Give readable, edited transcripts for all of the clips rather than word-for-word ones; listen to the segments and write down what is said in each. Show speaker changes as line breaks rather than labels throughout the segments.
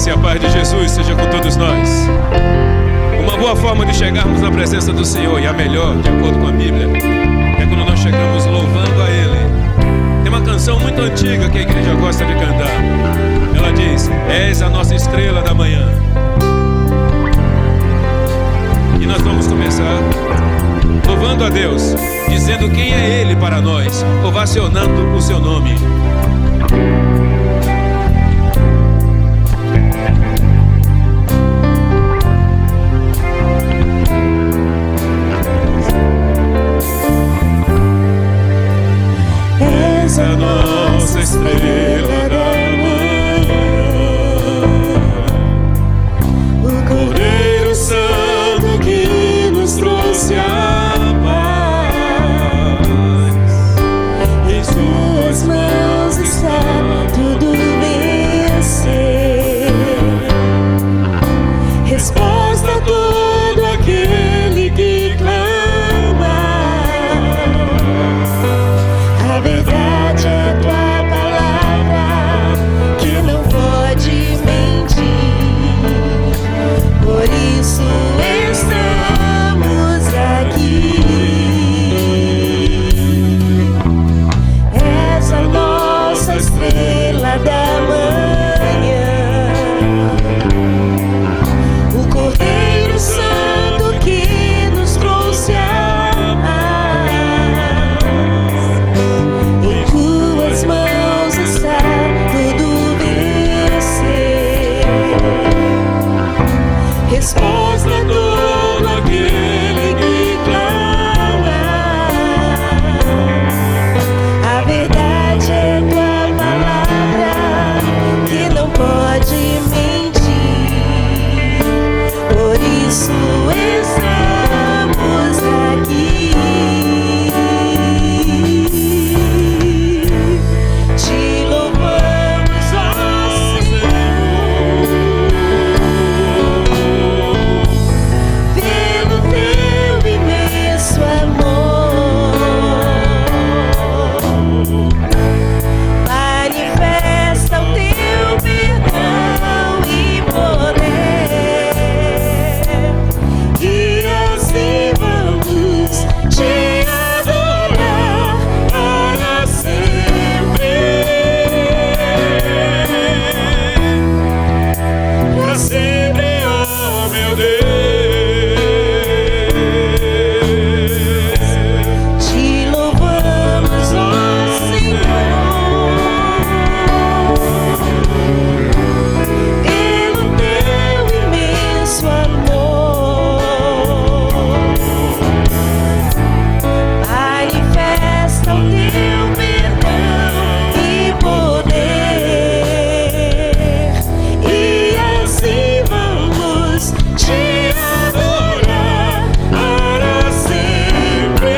graça e a paz de Jesus seja com todos nós. Uma boa forma de chegarmos na presença do Senhor, e a melhor, de acordo com a Bíblia, é quando nós chegamos louvando a Ele. Tem uma canção muito antiga que a igreja gosta de cantar. Ela diz: és a nossa estrela da manhã. E nós vamos começar louvando a Deus, dizendo quem é Ele para nós, ovacionando o seu nome. És a nossa estrela da manhã, o Cordeiro Santo que nos trouxe a paz. Em suas mãos está tudo vencer. Resposta a todo aquele que clama. A verdade é tua palavra, que não pode mentir. Por isso estamos aqui. És a nossa estrela da manhã, o Cordeiro Santo que nos trouxe a paz. Em tuas mãos está tudo vencer. Resposta a todo aquele que clama. A verdade é tua palavra, que não pode mentir. Por isso estamos aqui. Te louvamos, ó Senhor, pelo teu imenso amor. Manifesta o teu perdão e poder, e assim vamos te adorar para sempre. Para sempre, oh meu Deus. Te louvamos, ó Senhor, pelo teu imenso amor. Manifesta o teu perdão e poder, e assim vamos te adorar para sempre.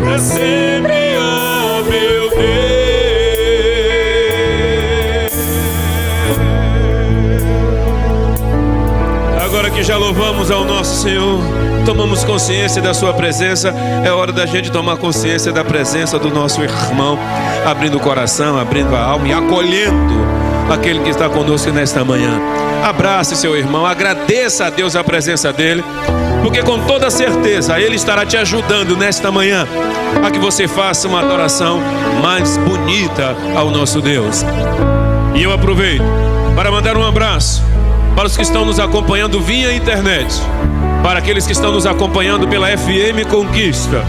Para sempre, oh meu Deus. Agora que já louvamos ao nosso Senhor, tomamos consciência da sua presença, é hora da gente tomar consciência da presença do nosso irmão, abrindo o coração, abrindo a alma e acolhendo aquele que está conosco nesta manhã. Abrace seu irmão, agradeça a Deus a presença dele, porque com toda certeza Ele estará te ajudando nesta manhã a que você faça uma adoração mais bonita ao nosso Deus. E eu aproveito para mandar um abraço para os que estão nos acompanhando via internet, para aqueles que estão nos acompanhando pela FM Conquista,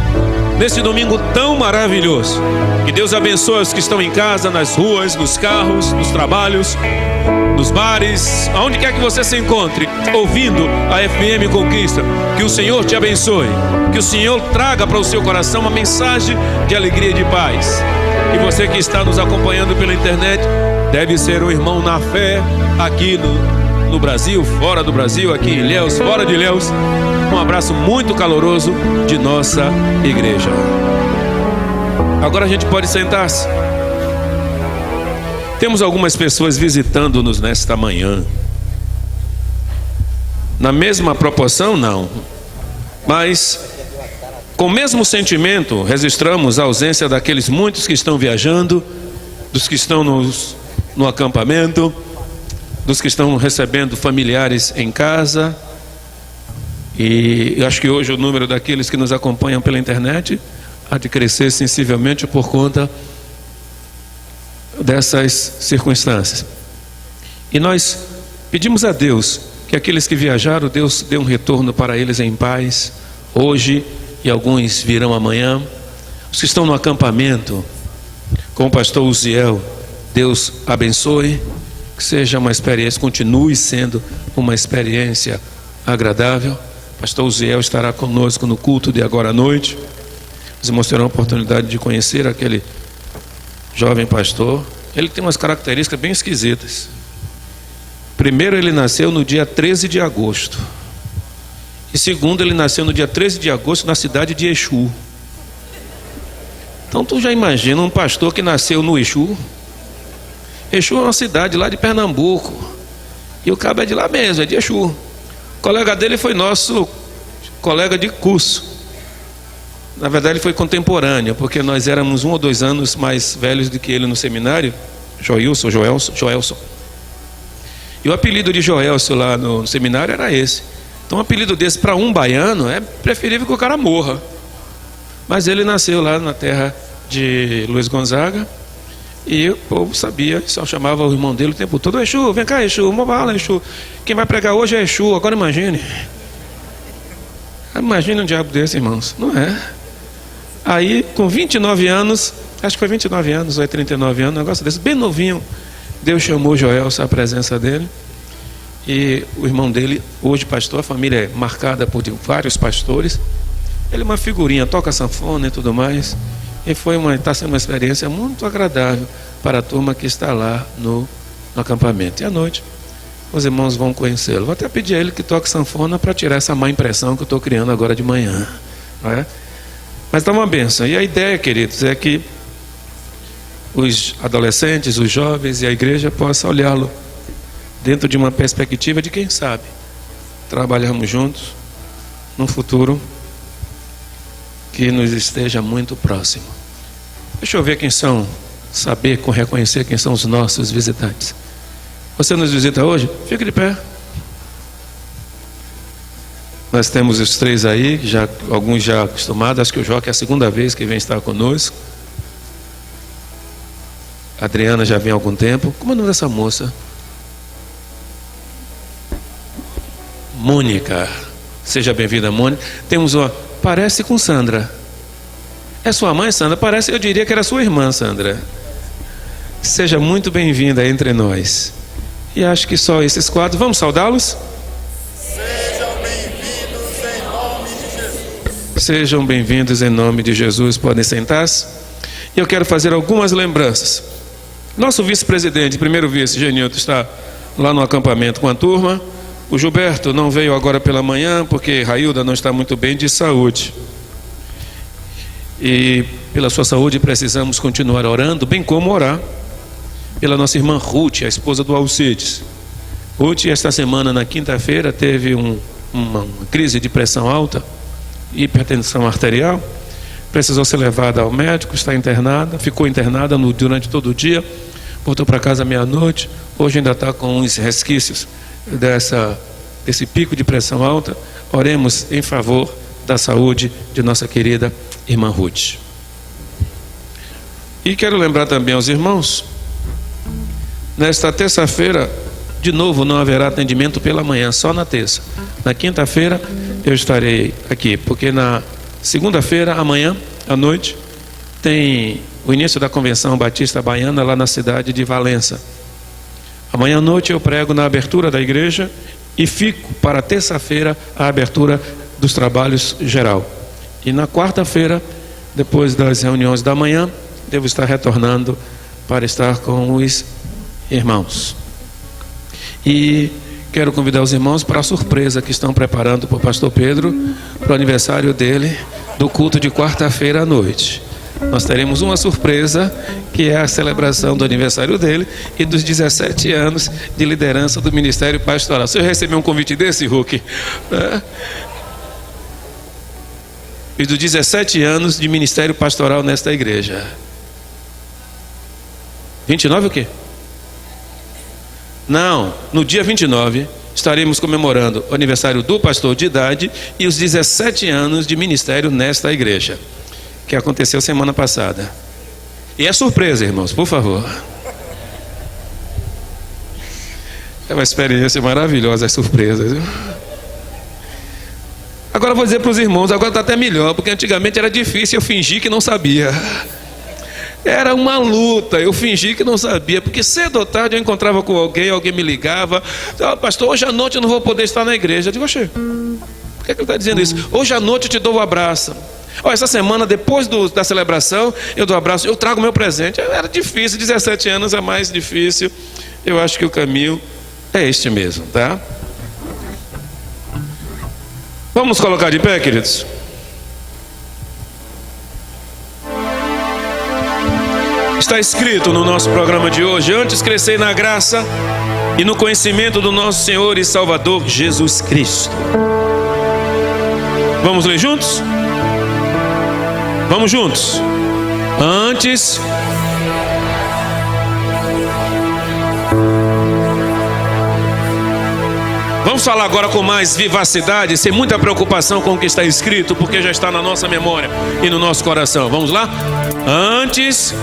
nesse domingo tão maravilhoso. Que Deus abençoe os que estão em casa, nas ruas, nos carros, nos trabalhos, nos bares, aonde quer que você se encontre, ouvindo a FM Conquista. Que o Senhor te abençoe, que o Senhor traga para o seu coração uma mensagem de alegria e de paz. E você que está nos acompanhando pela internet, deve ser um irmão na fé, aqui no Brasil, fora do Brasil, aqui em Ilhéus, fora de Ilhéus. Um abraço muito caloroso de nossa igreja. Agora a gente pode sentar-se. Temos algumas pessoas visitando-nos nesta manhã. Na mesma proporção, não. Mas, com o mesmo sentimento, registramos a ausência daqueles muitos que estão viajando dos que estão no acampamento, dos que estão recebendo familiares em casa. E eu acho que hoje o número daqueles que nos acompanham pela internet há de crescer sensivelmente por conta dessas circunstâncias. E nós pedimos a Deus que aqueles que viajaram, Deus dê um retorno para eles em paz, hoje, e alguns virão amanhã. Os que estão no acampamento, com o pastor Uziel, Deus abençoe, que seja uma experiência, continue sendo uma experiência agradável. Pastor Uziel estará conosco no culto de agora à noite. Os irmãos terão a oportunidade de conhecer aquele jovem pastor. Ele tem umas características bem esquisitas. Primeiro, ele nasceu no dia 13 de agosto. E segundo, ele nasceu no dia 13 de agosto na cidade de Exu. Então tu já imagina um pastor que nasceu no Exu. Exu é uma cidade lá de Pernambuco. E o cabo é de lá mesmo, é de Exu. O colega dele foi nosso colega de curso. Na verdade, ele foi contemporâneo, porque nós éramos 1 ou 2 anos mais velhos do que ele no seminário. Joelson. E o apelido de Joelson lá no seminário era esse. Então, um apelido desse para um baiano é preferível que o cara morra. Mas ele nasceu lá na terra de Luiz Gonzaga. E o povo sabia, só chamava o irmão dele o tempo todo: Exu, vem cá, Exu, uma bala, Exu. Quem vai pregar hoje é Exu, agora imagine. Imagine um diabo desse, irmãos, não é? Aí, com 29 anos, acho que foi 29 anos ou 39 anos, um negócio desse, bem novinho, Deus chamou Joelson à presença dele. E o irmão dele, hoje pastor, a família é marcada por vários pastores. Ele é uma figurinha, toca sanfona e tudo mais. E está sendo uma experiência muito agradável para a turma que está lá no acampamento. E à noite, os irmãos vão conhecê-lo. Vou até pedir a ele que toque sanfona para tirar essa má impressão que eu estou criando agora de manhã. Não é? Mas dá uma bênção. E a ideia, queridos, é que os adolescentes, os jovens e a igreja possam olhá-lo dentro de uma perspectiva de, quem sabe, trabalharmos juntos num futuro que nos esteja muito próximo. Deixa eu ver quem são, reconhecer quem são os nossos visitantes. Você nos visita hoje? Fique de pé. Nós temos os 3 aí, alguns já acostumados. Acho que o Joca é a 2ª vez que vem estar conosco. A Adriana já vem há algum tempo. Como é o nome dessa moça? Mônica. Seja bem-vinda, Mônica. Temos uma... Parece com Sandra. É sua mãe, Sandra? Parece, eu diria que era sua irmã, Sandra. Seja muito bem-vinda entre nós. E acho que só esses 4. Vamos saudá-los?
Sejam bem-vindos em nome de Jesus.
Sejam bem-vindos em nome de Jesus. Podem sentar-se. E eu quero fazer algumas lembranças. Nosso vice-presidente, primeiro vice, Genilton, está lá no acampamento com a turma. O Gilberto não veio agora pela manhã, porque Railda não está muito bem de saúde. E pela sua saúde precisamos continuar orando, bem como orar pela nossa irmã Ruth, a esposa do Alcides. Ruth, esta semana, na quinta-feira, teve uma crise de pressão alta, hipertensão arterial. Precisou ser levada ao médico, está internada, ficou internada durante todo o dia, voltou para casa meia-noite. Hoje ainda está com uns resquícios desse pico de pressão alta. Oremos em favor da saúde de nossa querida irmã Ruth. E quero lembrar também aos irmãos, nesta terça-feira, de novo, não haverá atendimento pela manhã, só na terça. Na quinta-feira eu estarei aqui, porque na segunda-feira, amanhã à noite, tem o início da Convenção Batista Baiana lá na cidade de Valença. Amanhã à noite eu prego na abertura da igreja e fico para terça-feira a abertura dos trabalhos geral. E na quarta-feira, depois das reuniões da manhã, devo estar retornando para estar com os irmãos. E quero convidar os irmãos para a surpresa que estão preparando para o pastor Pedro, para o aniversário dele, do culto de quarta-feira à noite. Nós teremos uma surpresa, que é a celebração do aniversário dele e dos 17 anos de liderança do Ministério Pastoral. Você recebeu um convite desse, Hulk? E dos 17 anos de Ministério Pastoral nesta igreja. 29 o quê? Não, no dia 29 estaremos comemorando o aniversário do pastor de idade e os 17 anos de ministério nesta igreja, que aconteceu semana passada. E é surpresa, irmãos, por favor. É uma experiência maravilhosa, as surpresas, viu? Agora eu vou dizer para os irmãos, agora está até melhor, porque antigamente era difícil eu fingir que não sabia. Era uma luta, eu fingi que não sabia, porque cedo ou tarde eu encontrava com alguém me ligava, pastor, hoje à noite eu não vou poder estar na igreja. Eu digo, oxe, por que ele está dizendo isso? Hoje à noite eu te dou um abraço. Essa semana, depois da celebração, eu dou um abraço, eu trago meu presente. Era difícil, 17 anos é mais difícil. Eu acho que o caminho é este mesmo, tá? Vamos colocar de pé, queridos? Está escrito no nosso programa de hoje: antes crescei na graça e no conhecimento do nosso Senhor e Salvador Jesus Cristo. Vamos ler juntos? Vamos juntos. Antes vamos falar agora com mais vivacidade, sem muita preocupação com o que está escrito, porque já está na nossa memória e no nosso coração. Vamos lá? Antes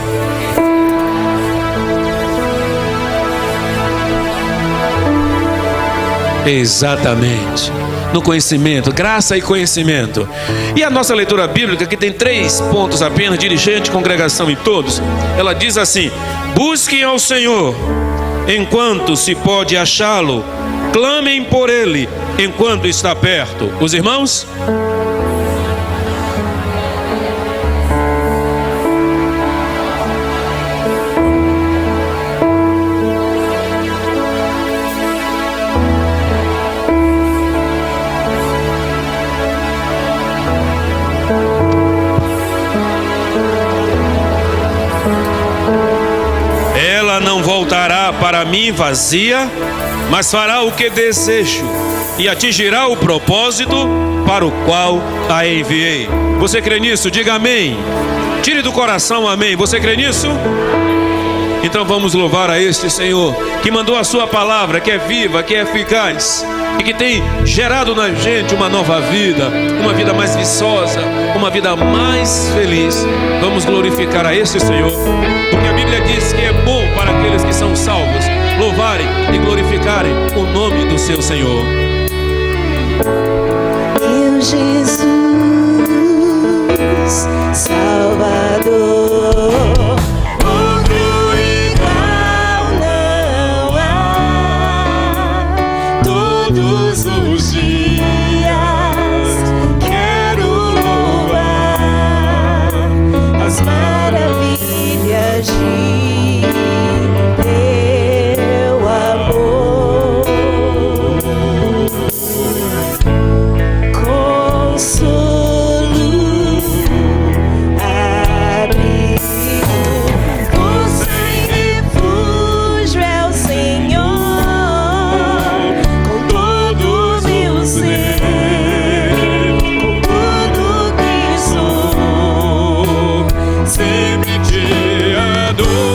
exatamente, no conhecimento, graça e conhecimento. E a nossa leitura bíblica, que tem 3 pontos apenas, dirigente, congregação e todos, ela diz assim: busquem ao Senhor enquanto se pode achá-lo, clamem por Ele enquanto está perto. Os irmãos? Ela não voltará para mim vazia, mas fará o que desejo e atingirá o propósito para o qual a enviei. Você crê nisso? Diga amém. Tire do coração amém. Você crê nisso? Então vamos louvar a este Senhor que mandou a sua palavra, que é viva, que é eficaz e que tem gerado na gente uma nova vida, uma vida mais viçosa, uma vida mais feliz. Vamos glorificar a este Senhor, porque a Bíblia diz que é bom para aqueles que são salvos louvarem e glorificarem o nome do seu Senhor.
Meu Jesus, Salvador, outro igual não há. Todos os dias quero louvar as maravilhas de teu amor. Consolo, abrigo, força e refúgio é o Senhor. Com todo o meu ser, com tudo que sou, sempre te adoro.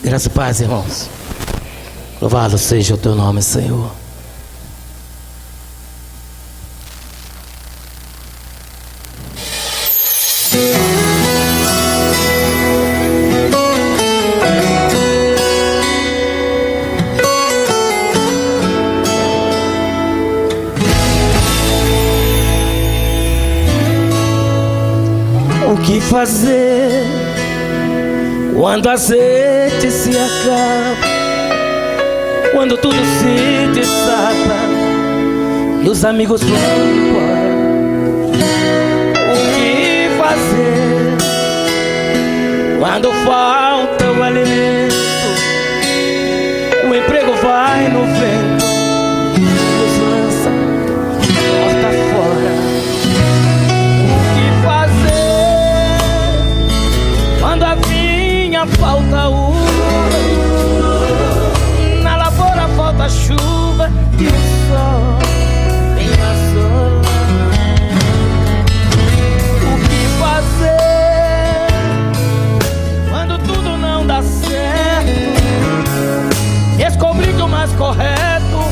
Graças e paz, irmãos. Louvado seja o teu nome, Senhor.
O que fazer quando o azeite se acaba, quando tudo se desata e os amigos vão embora? O que fazer quando falta o alimento, o emprego vai no vento, nos lança porta fora? Quando a vinha falta uva, na lavoura falta chuva e o sol vem assolar. O que fazer quando tudo não dá certo? Descobri que o mais correto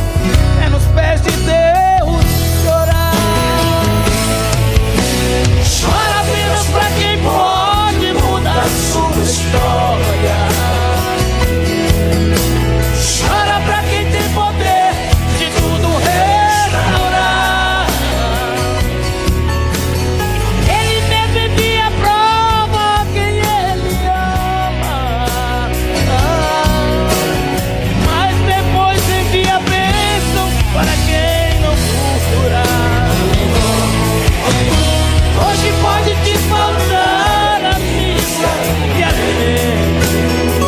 é nos pés de Deus chorar. Chora apenas pra quem pode mudar sua história. Chora pra quem tem poder de tudo restaurar. Ele mesmo envia a prova a quem ele ama, mas depois envia a bênção para quem não procurar. Hoje pode te faltar amigo e alimento,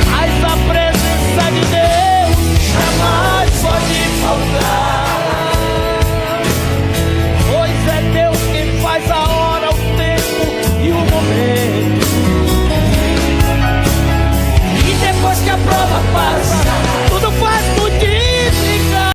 mas a presença de Deus jamais pode faltar. Pois é Deus quem faz a hora, o tempo e o momento. E depois que a prova passa, tudo faz multiplicar.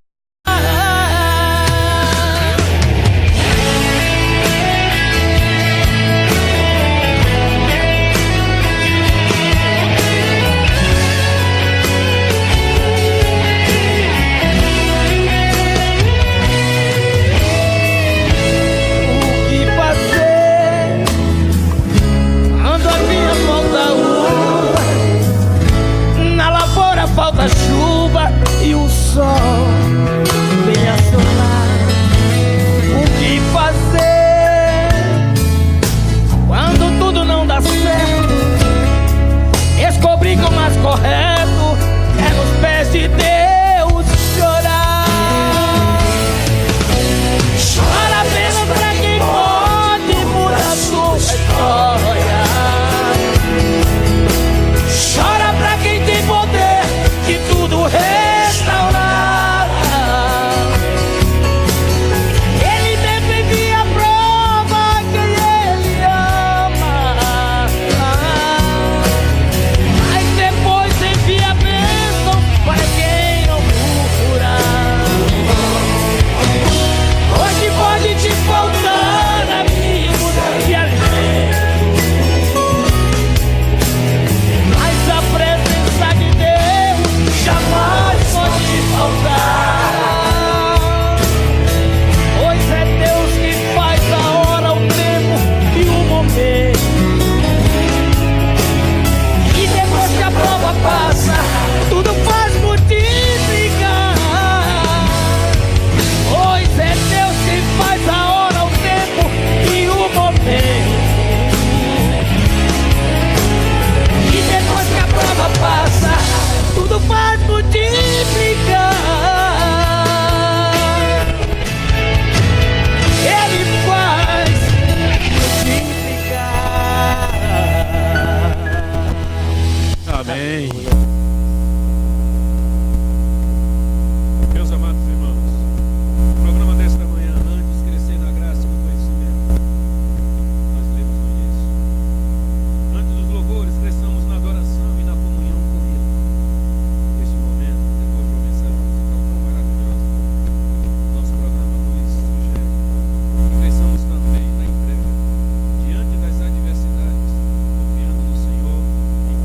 Falta chuva e o sol vem assolar. O que fazer quando tudo não dá certo? Descobri que o mais correto é nos pés de Deus chorar. Chora apenas pra quem pode mudar sua história. Chora pra quem tem poder de tudo restaurar. Ele mesmo envia a prova a quem ele ama, mas depois envia a bênção para quem não procurar. Hoje pode te faltar amigos e alimento, mas a presença de Deus jamais pode faltar. Pois é Deus que faz a hora, o tempo e o momento. E depois que a prova passa, tudo faz multiplicar. Pois é Deus que faz a hora, o tempo e o momento. E depois que a prova passa, tudo faz multiplicar. Ele faz multiplicar.
Amém. Meus amados irmãos, o programa desta manhã, antes crescer na graça e no conhecimento, nós lemos no início. Antes dos louvores, cresçamos na adoração e na comunhão com Ele. Neste momento, depois de uma mensagem musical tão maravilhosa, nosso programa Luiz sugere que cresçamos também na entrega diante das adversidades, confiando no Senhor e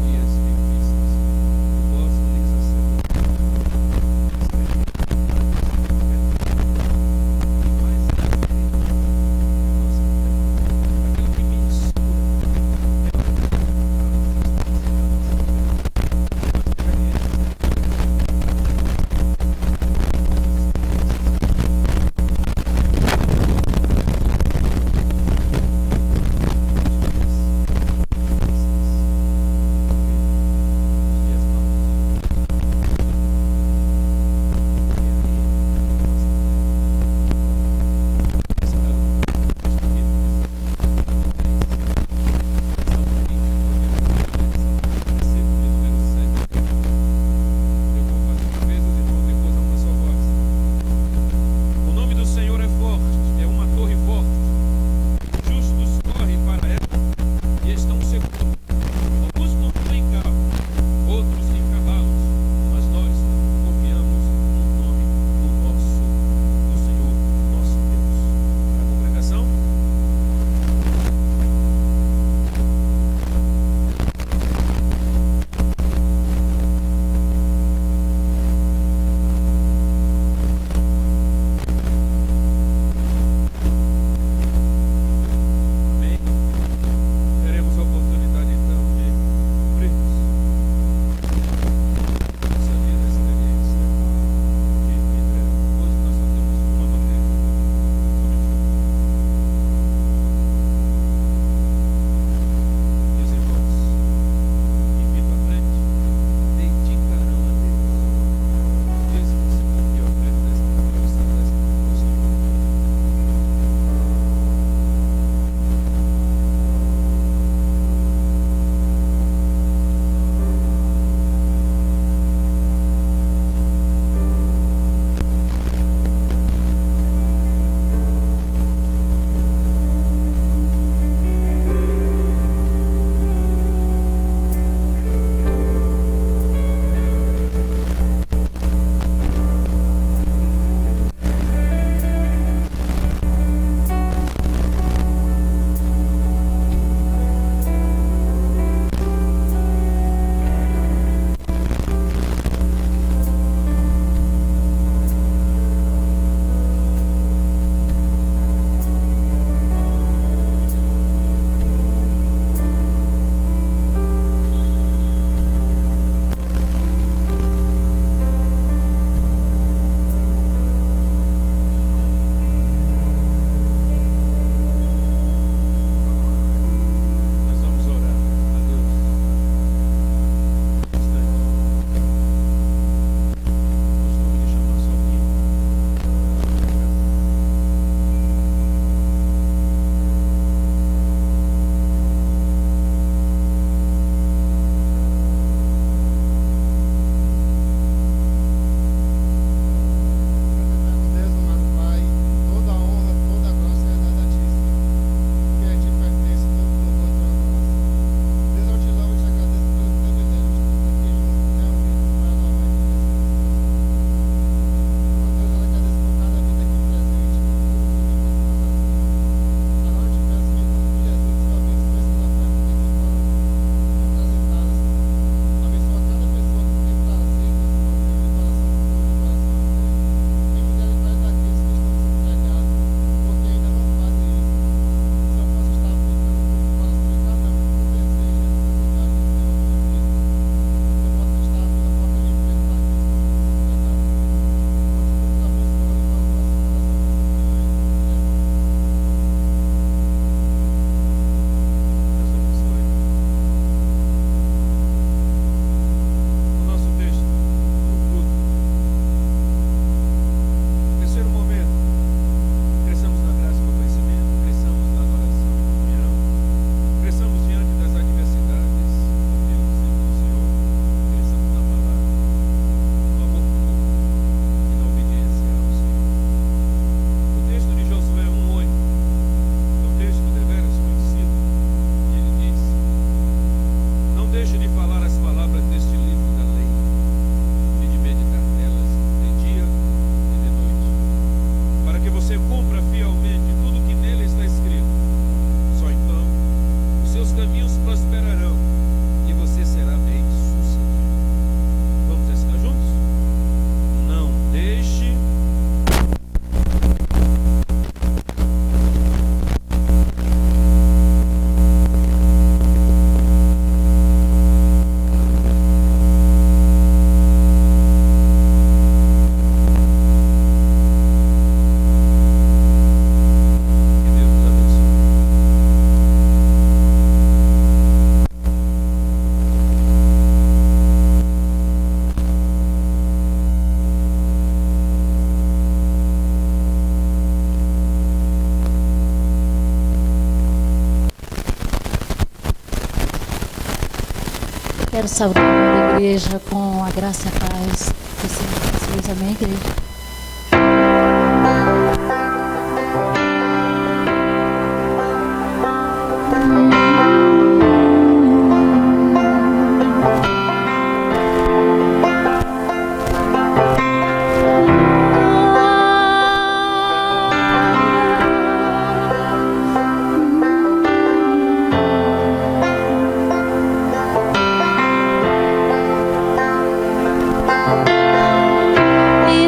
saudando a igreja com a graça e a paz do Senhor Jesus. Amém, igreja?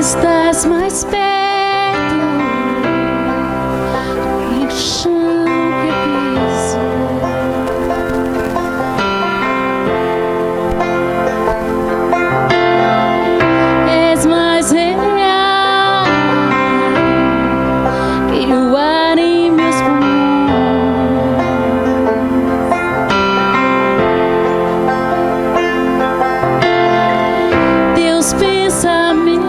Estás mais perto do chão que piso. És mais real que o ar em meus pulmões. Teus pensamentos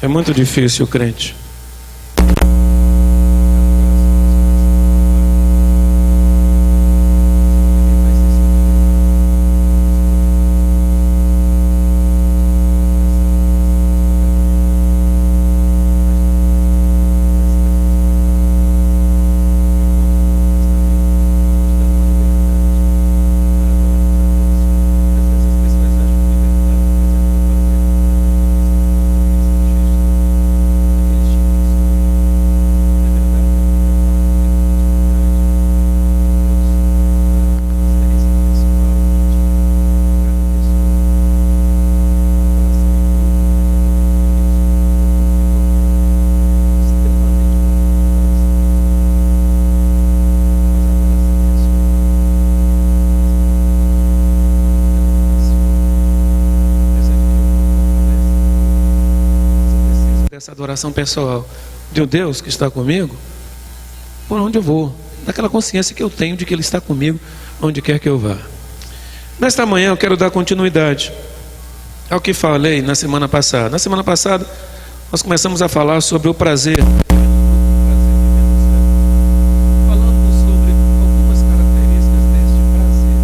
É muito difícil, crente. Essa adoração pessoal de um Deus que está comigo, por onde eu vou, daquela consciência que eu tenho de que Ele está comigo, onde quer que eu vá. Nesta manhã eu quero dar continuidade ao que falei na semana passada. Na semana passada nós começamos a falar sobre o prazer. Falando sobre algumas características deste prazer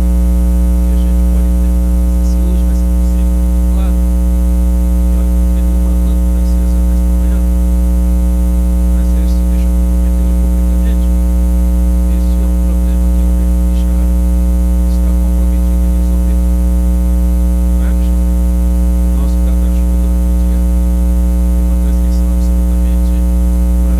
que a gente pode ter. Não sei se hoje vai ser possível, claro. E olha, eu tenho uma lâmpada acesa nesta manhã, mas isso, deixa eu comprometer publicamente. Este é um problema que eu devo deixar, está comprometido em resolver. Não é, Michel? O nosso guarda-chuva não podia ter uma transmissão absolutamente maravilhosa.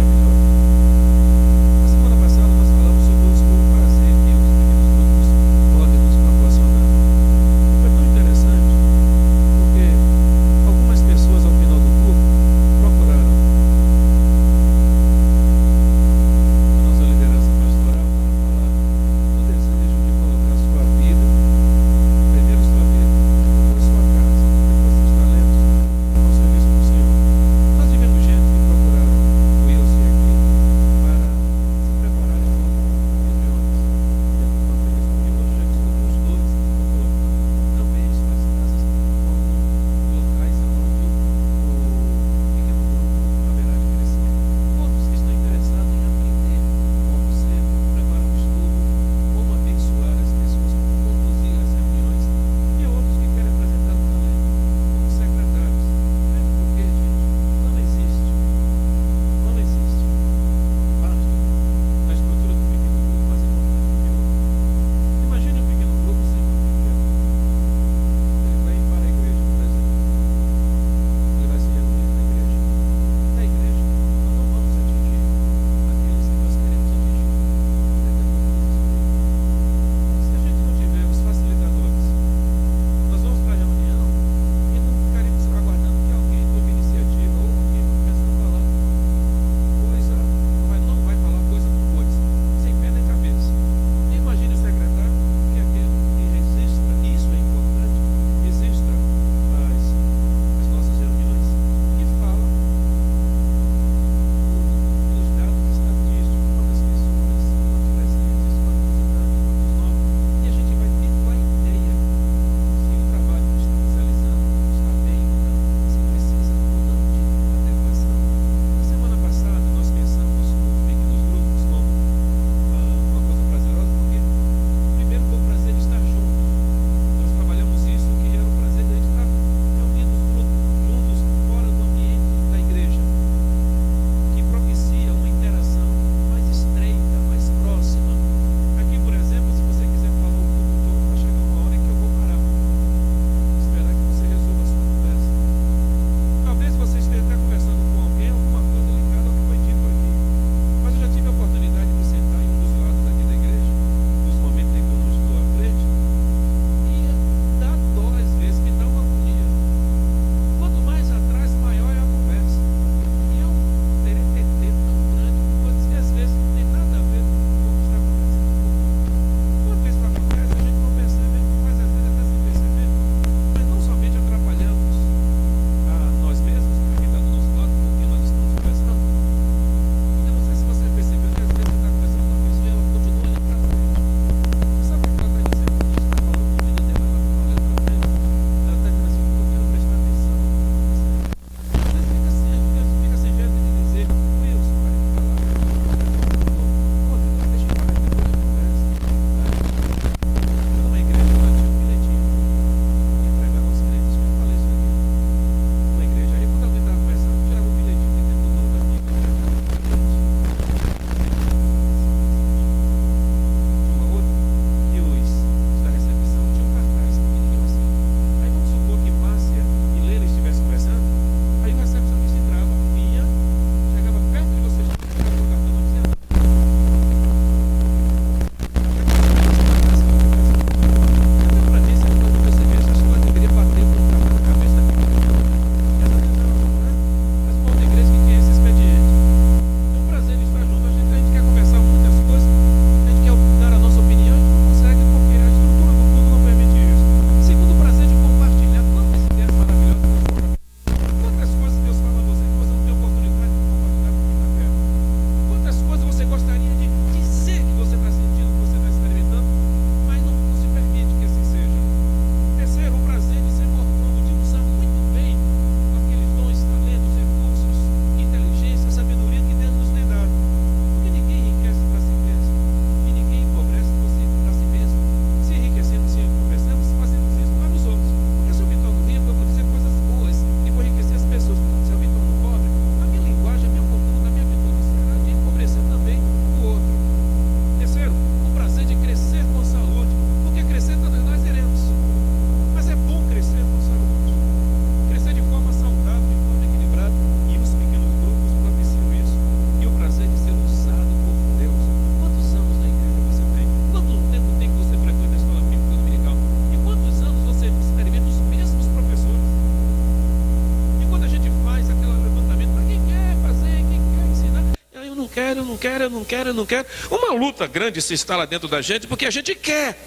não quero. Uma luta grande se instala dentro da gente porque a gente quer,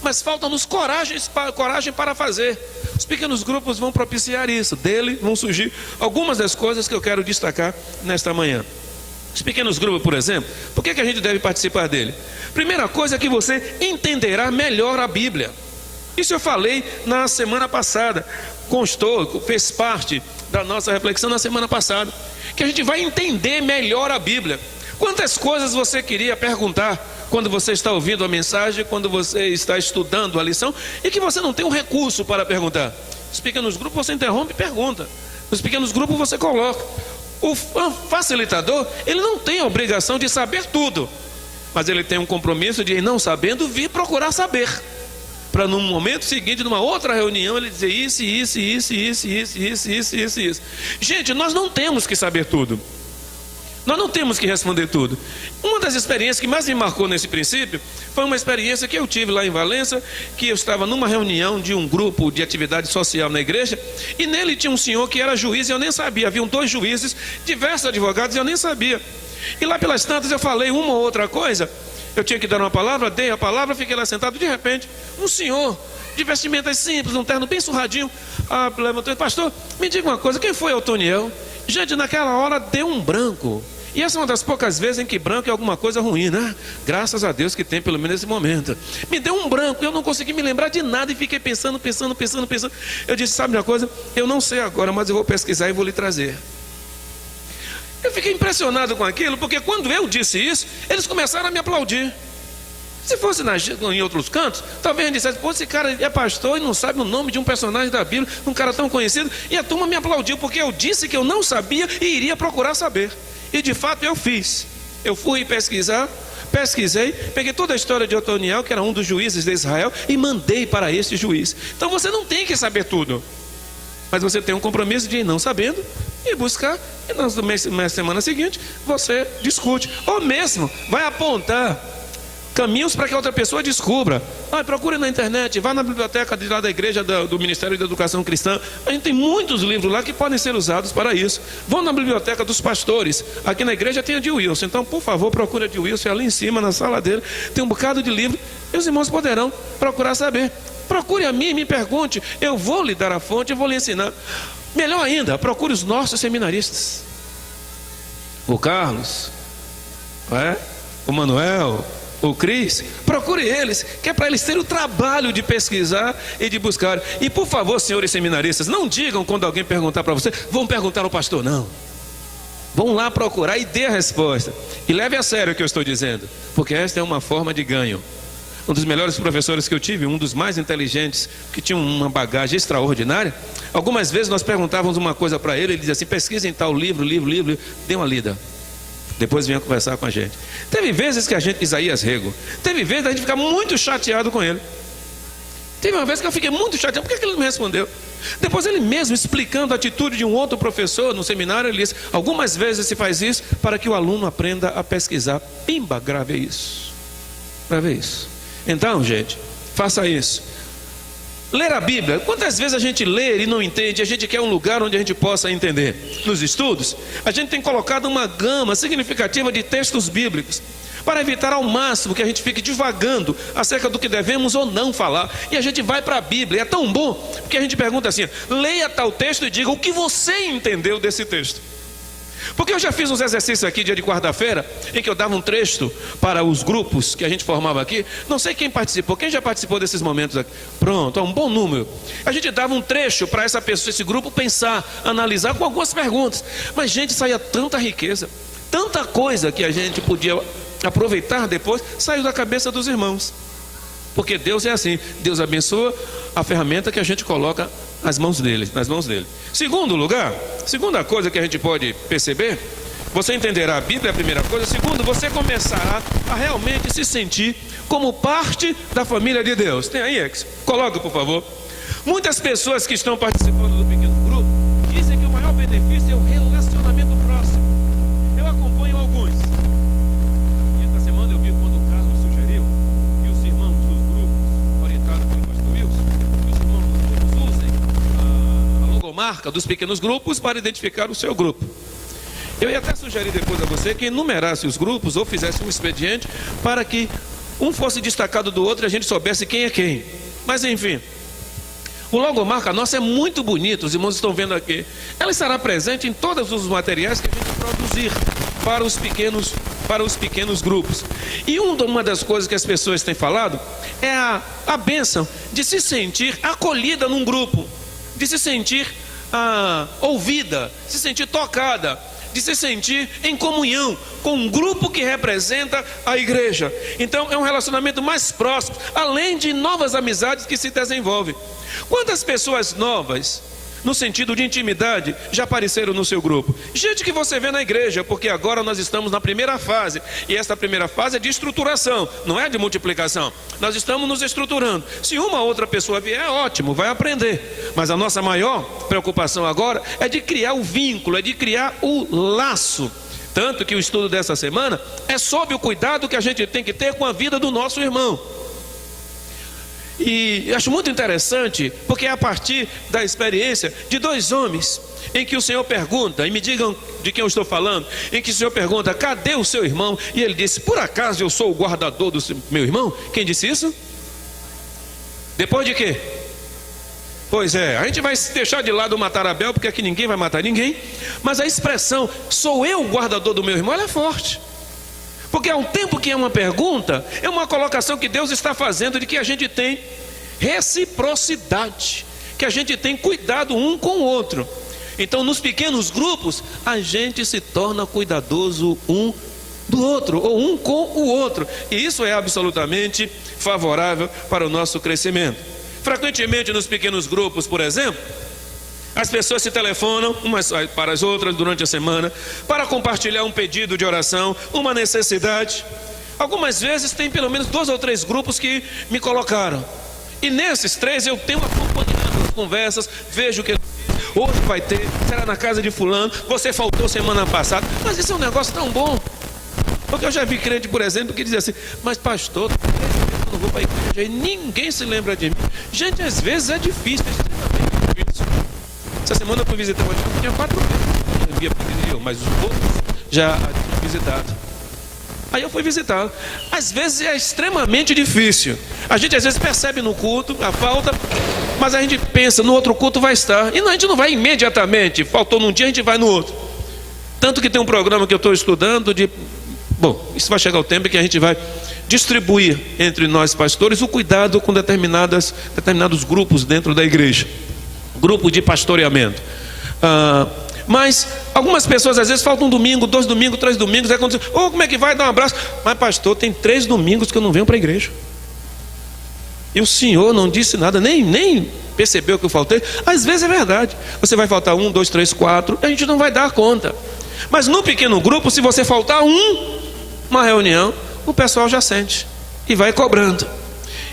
mas falta-nos coragem para fazer. Os pequenos grupos vão propiciar isso. Dele vão surgir algumas das coisas que eu quero destacar nesta manhã. Os pequenos grupos, por exemplo, por que a gente deve participar dele? Primeira coisa é que você entenderá melhor a Bíblia. Isso eu falei na semana passada, constou, fez parte da nossa reflexão na semana passada, que a gente vai entender melhor a Bíblia. Quantas coisas você queria perguntar quando você está ouvindo a mensagem, quando você está estudando a lição, e que você não tem um recurso para perguntar? Nos pequenos grupos você interrompe e pergunta. Nos pequenos grupos você coloca. O facilitador, ele não tem a obrigação de saber tudo, mas ele tem um compromisso de, não sabendo, vir procurar saber, para no momento seguinte, numa outra reunião, ele dizer isso. Gente, nós não temos que saber tudo. Nós não temos que responder tudo. Uma das experiências que mais me marcou nesse princípio foi uma experiência que eu tive lá em Valença, que eu estava numa reunião de um grupo de atividade social na igreja, e nele tinha um senhor que era juiz e eu nem sabia. Haviam 2 juízes, diversos advogados e eu nem sabia. E lá pelas tantas eu falei uma ou outra coisa, eu tinha que dar uma palavra, dei a palavra, fiquei lá sentado, de repente, um senhor de vestimentas simples, um terno bem surradinho, levantou e disse: pastor, me diga uma coisa, quem foi Otoniel? Gente, naquela hora deu um branco. E essa é uma das poucas vezes em que branco é alguma coisa ruim, né? Graças a Deus que tem, pelo menos nesse momento. Me deu um branco, eu não consegui me lembrar de nada e fiquei pensando. Eu disse: sabe uma coisa? Eu não sei agora, mas eu vou pesquisar e vou lhe trazer. Eu fiquei impressionado com aquilo, porque quando eu disse isso, eles começaram a me aplaudir. Se fosse em outros cantos, talvez a gente dissesse: pô, esse cara é pastor e não sabe o nome de um personagem da Bíblia, um cara tão conhecido, e a turma me aplaudiu, porque eu disse que eu não sabia e iria procurar saber. E de fato eu fiz. Eu fui pesquisei, peguei toda a história de Otoniel, que era um dos juízes de Israel, e mandei para esse juiz. Então você não tem que saber tudo, mas você tem um compromisso de ir não sabendo e buscar, e na semana seguinte você discute, ou mesmo vai apontar caminhos para que a outra pessoa descubra. Procure na internet, vá na biblioteca de lá da igreja do Ministério da Educação Cristã. A gente tem muitos livros lá que podem ser usados para isso. Vão na biblioteca dos pastores. Aqui na igreja tem a de Wilson. Então, por favor, procure a de Wilson ali em cima, na sala dele. Tem um bocado de livro e os irmãos poderão procurar saber. Procure a mim, me pergunte. Eu vou lhe dar a fonte e vou lhe ensinar. Melhor ainda, procure os nossos seminaristas. O Carlos, o Manuel, o Cris, procure eles, que é para eles terem o trabalho de pesquisar e de buscar. E por favor, senhores seminaristas, não digam quando alguém perguntar para você: vão perguntar ao pastor, não. Vão lá procurar e dê a resposta. E leve a sério o que eu estou dizendo, porque esta é uma forma de ganho. Um dos melhores professores que eu tive, um dos mais inteligentes, que tinha uma bagagem extraordinária, algumas vezes nós perguntávamos uma coisa para ele, ele dizia assim: pesquisa em tal livro, dê uma lida, depois venha conversar com a gente. Teve vezes que a gente, Isaías Rego, teve vezes a gente ficar muito chateado com ele. Teve uma vez que eu fiquei muito chateado, por que ele não me respondeu? Depois ele mesmo, explicando a atitude de um outro professor no seminário, ele disse: algumas vezes se faz isso para que o aluno aprenda a pesquisar. Pimba, grave isso. Então, gente, faça isso. Ler a Bíblia. Quantas vezes a gente lê e não entende? A gente quer um lugar onde a gente possa entender. Nos estudos, a gente tem colocado uma gama significativa de textos bíblicos, para evitar ao máximo que a gente fique divagando acerca do que devemos ou não falar. E a gente vai para a Bíblia. É tão bom, porque a gente pergunta assim: leia tal texto e diga o que você entendeu desse texto. Porque eu já fiz uns exercícios aqui dia de quarta-feira, em que eu dava um trecho para os grupos que a gente formava aqui. Não sei quem participou, quem já participou desses momentos aqui? Pronto, um bom número. A gente dava um trecho para essa pessoa, esse grupo pensar, analisar com algumas perguntas. Mas, gente, saía tanta riqueza, tanta coisa que a gente podia aproveitar depois, saiu da cabeça dos irmãos. Porque Deus é assim, Deus abençoa a ferramenta que a gente coloca nas mãos dele. Segundo lugar, segunda coisa que a gente pode perceber, você entenderá a Bíblia, é a primeira coisa. Segundo, você começará a realmente se sentir como parte da família de Deus. Tem aí, Ex? Coloca, por favor. Muitas pessoas que estão participando do pequeno grupo dizem que o maior benefício é o relacionamento próximo. Eu acompanho alguns. E esta semana eu vi quando o Carlos sugeriu que os irmãos dos grupos, orientados pelo pastor Wilson, que os irmãos dos grupos usem a logomarca dos pequenos grupos para identificar o seu grupo. Eu ia até sugerir depois a você que enumerasse os grupos ou fizesse um expediente para que um fosse destacado do outro e a gente soubesse quem é quem. Mas enfim, o logomarca nossa é muito bonito, os irmãos estão vendo aqui. Ela estará presente em todos os materiais que a gente produzir para os pequenos grupos. E uma das coisas que as pessoas têm falado é a bênção de se sentir acolhida num grupo, de se sentir ouvida, de se sentir tocada, de se sentir em comunhão com um grupo que representa a igreja. Então é um relacionamento mais próximo, além de novas amizades que se desenvolvem. Quantas pessoas novas, no sentido de intimidade, já apareceram no seu grupo? Gente que você vê na igreja, porque agora nós estamos na primeira fase, e esta primeira fase é de estruturação, não é de multiplicação. Nós estamos nos estruturando. Se uma outra pessoa vier, é ótimo, vai aprender. Mas a nossa maior preocupação agora é de criar o vínculo, é de criar o laço. Tanto que o estudo dessa semana é sobre o cuidado que a gente tem que ter com a vida do nosso irmão. E acho muito interessante, porque é a partir da experiência de dois homens, em que o Senhor pergunta, e me digam de quem eu estou falando, em que o Senhor pergunta: cadê o seu irmão? E ele disse: por acaso eu sou o guardador do meu irmão? Quem disse isso? Depois de quê? Pois é, a gente vai deixar de lado matar Abel, porque aqui ninguém vai matar ninguém. Mas a expressão, sou eu o guardador do meu irmão, ela é forte. Porque ao tempo que é uma pergunta, é uma colocação que Deus está fazendo de que a gente tem reciprocidade, que a gente tem cuidado um com o outro. Então nos pequenos grupos, a gente se torna cuidadoso um do outro, ou um com o outro. E isso é absolutamente favorável para o nosso crescimento. Frequentemente nos pequenos grupos, por exemplo, as pessoas se telefonam umas para as outras durante a semana para compartilhar um pedido de oração, uma necessidade. Algumas vezes tem pelo menos 2 ou 3 grupos que me colocaram. E nesses 3 eu tenho acompanhado as conversas, vejo que hoje vai ter, será na casa de fulano, você faltou semana passada. Mas isso é um negócio tão bom. Porque eu já vi crente, por exemplo, que dizia assim: mas pastor, eu não vou para a igreja e ninguém se lembra de mim. Gente, às vezes é difícil, é extremamente difícil. Essa semana eu fui visitar uma igreja que tinha 4 meses, mas os outros já tinham visitado. Aí eu fui visitá-lo. Às vezes é extremamente difícil. A gente às vezes percebe no culto a falta, mas a gente pensa, no outro culto vai estar. E a gente não vai imediatamente. Faltou num dia, a gente vai no outro. Tanto que tem um programa que eu estou estudando de... Bom, isso vai chegar o tempo que a gente vai distribuir entre nós pastores o cuidado com determinados grupos dentro da igreja. Grupo de pastoreamento. Mas algumas pessoas às vezes faltam um domingo, 2 domingos, 3 domingos. Aí quando diz: como é que vai? Dar um abraço. Mas pastor, tem 3 domingos que eu não venho para a igreja. E o senhor não disse nada, nem percebeu que eu faltei. Às vezes é verdade. Você vai faltar 1, 2, 3, 4, a gente não vai dar conta. Mas no pequeno grupo, se você faltar uma reunião, o pessoal já sente e vai cobrando.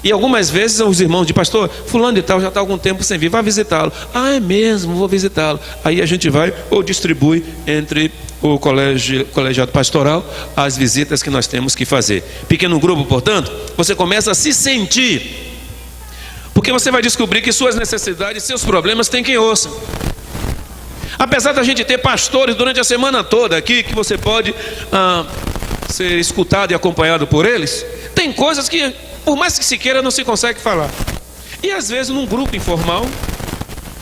E algumas vezes os irmãos de pastor, fulano de tal já está há algum tempo sem vir, vai visitá-lo. Ah, é mesmo, vou visitá-lo. Aí a gente vai ou distribui entre o colegiado pastoral as visitas que nós temos que fazer. Pequeno grupo, portanto, você começa a se sentir, porque você vai descobrir que suas necessidades, seus problemas têm quem ouça. Apesar da gente ter pastores durante a semana toda aqui, que você pode ser escutado e acompanhado por eles, tem coisas que, por mais que se queira, não se consegue falar. E às vezes num grupo informal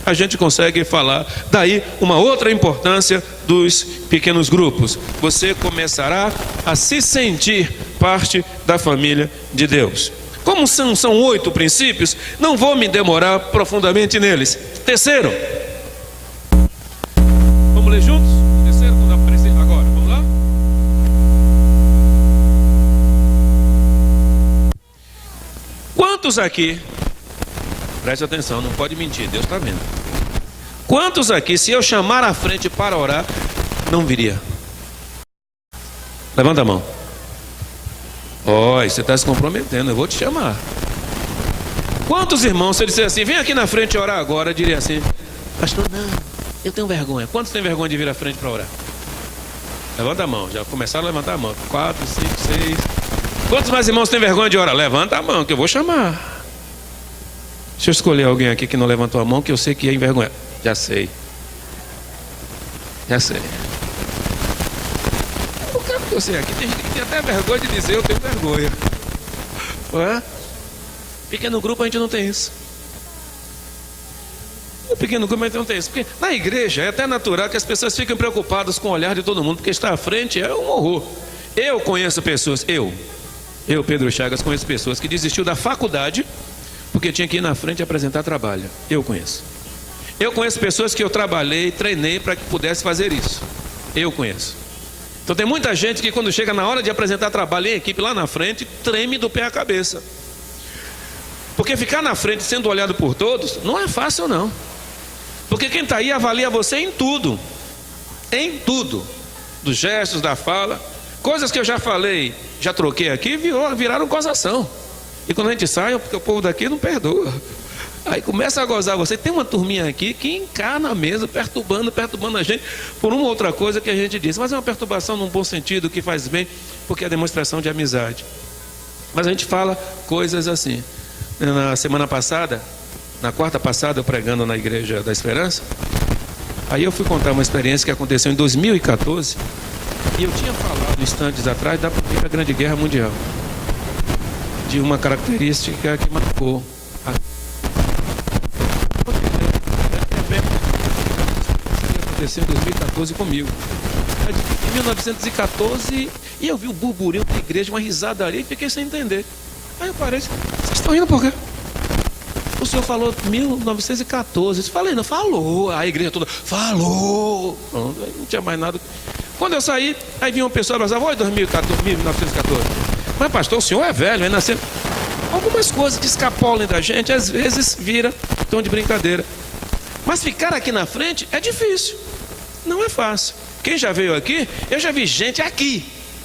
a gente consegue falar. Daí uma outra importância dos pequenos grupos: você começará a se sentir parte da família de Deus. Como são 8 princípios, não vou me demorar profundamente neles. Terceiro, vamos ler juntos? Terceiro, quando aparecer agora, vamos lá? Quantos aqui, preste atenção, não pode mentir, Deus está vendo. Quantos aqui, se eu chamar à frente para orar, não viria? Levanta a mão. Você está se comprometendo, eu vou te chamar. Quantos irmãos, se eu disser assim: vem aqui na frente orar agora, diria assim: pastor, não, eu tenho vergonha. Quantos têm vergonha de vir à frente para orar? Levanta a mão, já começaram a levantar a mão. 4, 5, 6. Quantos mais irmãos têm vergonha de orar? Levanta a mão, que eu vou chamar. Deixa eu escolher alguém aqui que não levantou a mão, que eu sei que é envergonhado. Já sei. você aqui, tem gente que tem até vergonha de dizer, eu tenho vergonha. Não é? Pequeno grupo a gente não tem isso. No pequeno grupo a gente não tem isso. Porque na igreja é até natural que as pessoas fiquem preocupadas com o olhar de todo mundo, porque estar à frente é um horror. Eu conheço pessoas, eu, Pedro Chagas, conheço pessoas que desistiu da faculdade porque tinha que ir na frente e apresentar trabalho. Eu conheço. Eu conheço pessoas que eu trabalhei, treinei para que pudesse fazer isso. Eu conheço. Então tem muita gente que quando chega na hora de apresentar trabalho em equipe lá na frente, treme do pé à cabeça. Porque ficar na frente sendo olhado por todos não é fácil não. Porque quem está aí avalia você em tudo. Em tudo. Dos gestos, da fala. Coisas que eu já falei, já troquei aqui, viraram gozação. E quando a gente sai, porque o povo daqui não perdoa. Aí começa a gozar você. Tem uma turminha aqui que encarna a mesa, perturbando a gente por uma outra coisa que a gente diz. Mas é uma perturbação num bom sentido, que faz bem, porque é demonstração de amizade. Mas a gente fala coisas assim. Na semana passada, na quarta passada, eu pregando na Igreja da Esperança, aí eu fui contar uma experiência que aconteceu em 2014, e eu tinha falado instantes atrás da primeira Grande Guerra Mundial, de uma característica que marcou aconteceu em 2014 comigo. Em 1914, e eu vi o burburinho da igreja, uma risadaria, e fiquei sem entender. Aí eu parei, vocês estão rindo por quê? O senhor falou 1914. Eu falei, não, falou. A igreja toda, falou. Não tinha mais nada. Quando eu saí, aí vinha uma pessoa e falava, oi, 1914. Mas pastor, o senhor é velho, aí nasceu. Algumas coisas que escapolam da gente, às vezes vira tom de brincadeira. Mas ficar aqui na frente é difícil. Não é fácil. Quem já veio aqui, eu já vi gente aqui,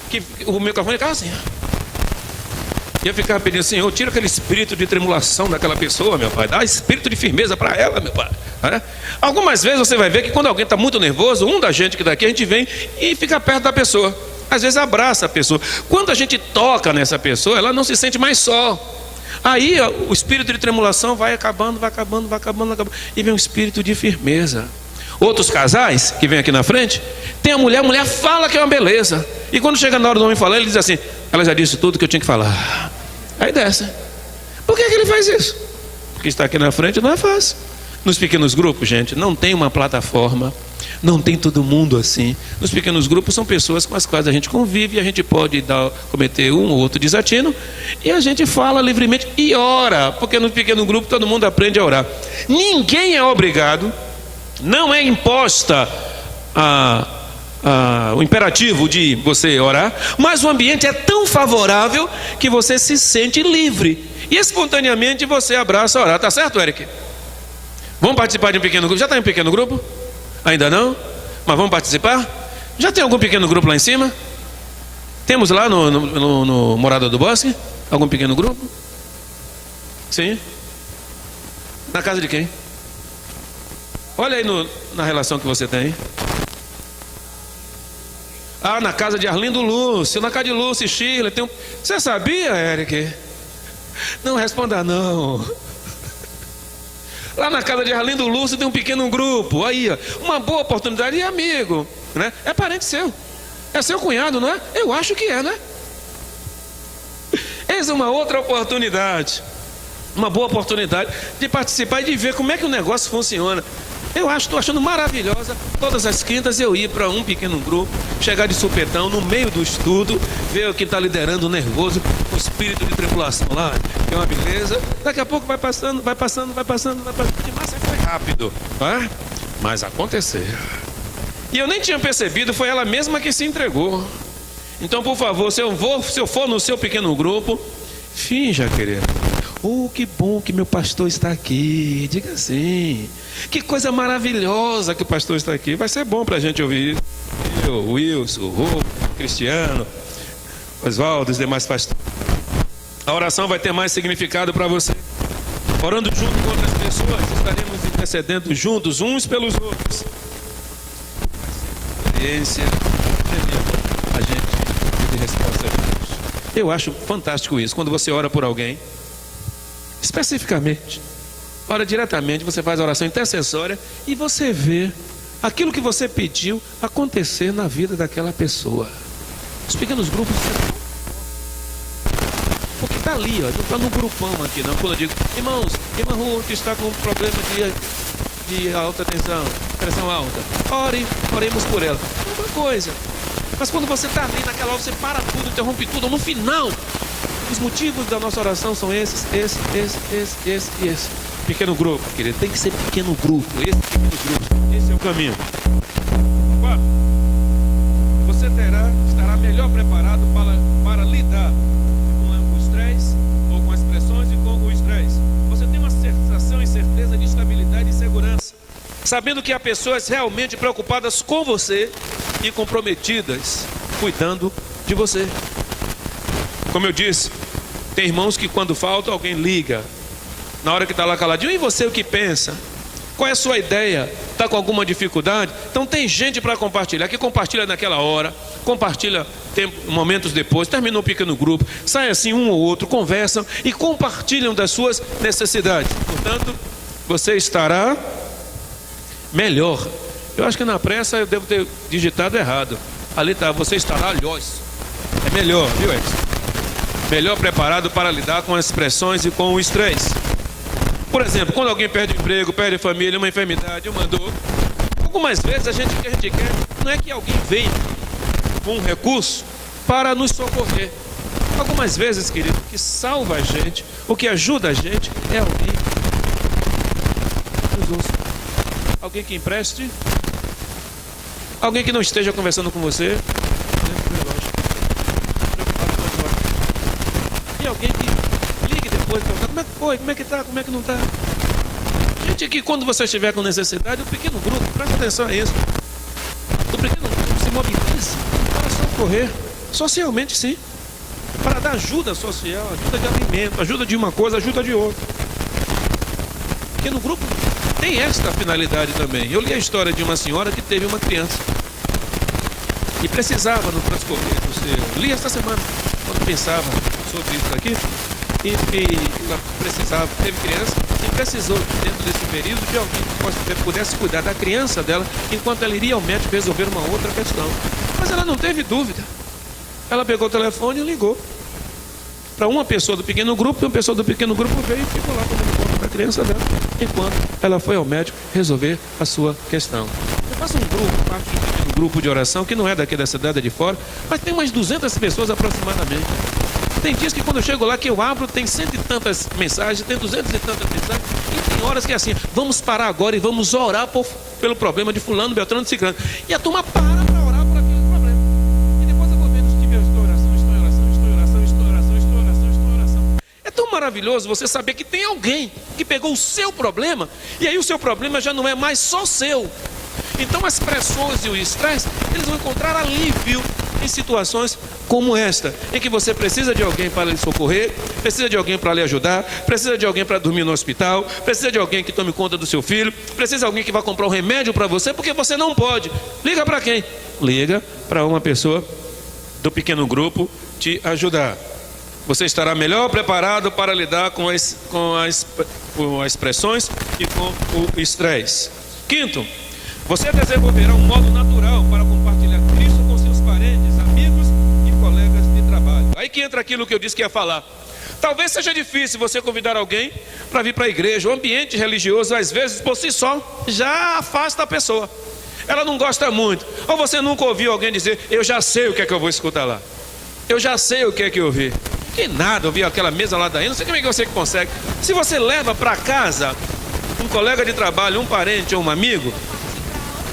que o microfone ficava assim. E eu ficava pedindo, Senhor, tira aquele espírito de tremulação daquela pessoa, meu pai. Dá espírito de firmeza para ela, meu pai. Algumas vezes você vai ver que quando alguém está muito nervoso, da gente que daqui, a gente vem e fica perto da pessoa. Às vezes abraça a pessoa. Quando a gente toca nessa pessoa, ela não se sente mais só. Aí ó, o espírito de tremulação vai acabando. E vem um espírito de firmeza. Outros casais que vêm aqui na frente, tem a mulher fala que é uma beleza. E quando chega na hora do homem falar, ele diz assim, ela já disse tudo que eu tinha que falar. Aí desce. Por que ele faz isso? Porque estar aqui na frente não é fácil. Nos pequenos grupos, gente, não tem uma plataforma, não tem todo mundo assim. Nos pequenos grupos são pessoas com as quais a gente convive, e a gente pode cometer um ou outro desatino, e a gente fala livremente e ora, porque no pequeno grupo todo mundo aprende a orar. Ninguém é obrigado, não é imposta o imperativo de você orar, mas o ambiente é tão favorável que você se sente livre e espontaneamente você abraça a orar. Tá certo, Eric? Vamos participar de um pequeno grupo? Já está em um pequeno grupo? Ainda não? Mas vamos participar? Já tem algum pequeno grupo lá em cima? Temos lá no Morada do Bosque? Algum pequeno grupo? Sim? Na casa de quem? Olha aí na relação que você tem. Na casa de Arlindo Lúcio, na casa de Lúcio e Shirley. Você sabia, Eric? Não responda não. Lá na casa de Arlindo Lúcio tem um pequeno grupo. Aí, ó, uma boa oportunidade. E amigo, né? É parente seu. É seu cunhado, não é? Eu acho que é, né? Eis uma outra oportunidade. Uma boa oportunidade de participar e de ver como é que o negócio funciona. Estou achando maravilhosa. Todas as quintas eu ir para um pequeno grupo, chegar de supetão no meio do estudo, ver o que está liderando o nervoso, o espírito de tribulação lá, que é uma beleza. Daqui a pouco vai passando. De massa foi rápido, mas aconteceu. E eu nem tinha percebido, foi ela mesma que se entregou. Então, por favor, se eu for no seu pequeno grupo, finja, querido. Que bom que meu pastor está aqui. Diga assim. Que coisa maravilhosa que o pastor está aqui. Vai ser bom para a gente ouvir isso. Eu, Wilson, o Rô, Cristiano, Oswaldo, os demais pastores. A oração vai ter mais significado para você. Orando junto com outras pessoas, estaremos intercedendo juntos, uns pelos outros. Experiência, a gente de resposta a Deus. Eu acho fantástico isso. Quando você ora por alguém, especificamente, ora diretamente, você faz a oração intercessória e você vê aquilo que você pediu acontecer na vida daquela pessoa. Os pequenos grupos, porque está ali, ó, não está no grupão aqui, não. Quando eu digo, irmãos, irmã Ruth está com um problema de alta tensão, pressão alta, oremos por ela. É uma coisa. Mas quando você está ali naquela hora, você para tudo, interrompe tudo. No final, os motivos da nossa oração são esse. Pequeno grupo, querido, tem que ser pequeno grupo. Esse é o caminho. 4. Você estará melhor preparado para lidar com o estresse ou com as pressões e com o estresse. Você tem uma sensação e certeza de estabilidade e segurança, sabendo que há pessoas realmente preocupadas com você e comprometidas, cuidando de você. Como eu disse, tem irmãos que quando falta alguém liga, na hora que está lá caladinho, e você o que pensa? Qual é a sua ideia? Está com alguma dificuldade? Então tem gente para compartilhar, que compartilha naquela hora, compartilha momentos depois, terminou um pequeno grupo, sai assim um ou outro, conversam e compartilham das suas necessidades. Portanto, você estará melhor. Eu acho que na pressa eu devo ter digitado errado. Ali está, você estará alhós. É melhor, viu, Edson? Melhor preparado para lidar com as pressões e com o estresse. Por exemplo, quando alguém perde emprego, perde família, uma enfermidade, uma dor, algumas vezes o que a gente quer não é que alguém venha com um recurso para nos socorrer. Algumas vezes, querido, o que salva a gente, o que ajuda a gente é alguém que nos ouça. Alguém que empreste, alguém que não esteja conversando com você, e alguém que ligue depois, como é que foi, como é que está, como é que não está. Gente, aqui quando você estiver com necessidade, o pequeno grupo, presta atenção a isso, o pequeno grupo se mobiliza para socorrer, socialmente sim, para dar ajuda social, ajuda de alimento, ajuda de uma coisa, ajuda de outra. O pequeno grupo tem esta finalidade também. Eu li a história de uma senhora que teve uma criança e precisava no transcorrer do seu... Li esta semana, quando pensava sobre isso aqui, e ela precisava, teve criança e precisou, dentro desse período, de alguém que pudesse cuidar da criança dela, enquanto ela iria ao médico resolver uma outra questão. Mas ela não teve dúvida. Ela pegou o telefone e ligou para uma pessoa do pequeno grupo, e uma pessoa do pequeno grupo veio e ficou lá tomando conta da criança dela, enquanto ela foi ao médico resolver a sua questão. Eu faço um grupo, parte de um pequeno grupo de oração, que não é daqui da cidade, é de fora, mas tem umas 200 pessoas aproximadamente. Tem dias que quando eu chego lá, que eu abro, tem 100 e tantas mensagens, tem 200 e tantas mensagens, e tem horas que é assim, vamos parar agora e vamos orar pelo problema de fulano, Beltrano, Ciclano. E a turma para orar por aquele problema. E depois eu vou vendo se tiver estou em oração. É tão maravilhoso você saber que tem alguém que pegou o seu problema, e aí o seu problema já não é mais só seu. Então as pressões e o estresse, eles vão encontrar alívio em situações como esta, em que você precisa de alguém para lhe socorrer, precisa de alguém para lhe ajudar, precisa de alguém para dormir no hospital, precisa de alguém que tome conta do seu filho, precisa de alguém que vá comprar um remédio para você, porque você não pode. Liga para quem? Liga para uma pessoa do pequeno grupo te ajudar. Você estará melhor preparado para lidar com as pressões e com o estresse. 5º, você desenvolverá um modo natural para compartilhar Cristo com seus parentes, amigos e colegas de trabalho. Aí que entra aquilo que eu disse que ia falar. Talvez seja difícil você convidar alguém para vir para a igreja. O ambiente religioso, às vezes, por si só, já afasta a pessoa. Ela não gosta muito. Ou você nunca ouviu alguém dizer, eu já sei o que é que eu vou escutar lá. Eu já sei o que é que eu ouvi. Que nada, ouvir aquela mesa lá daí, não sei como é que você consegue. Se você leva para casa um colega de trabalho, um parente ou um amigo,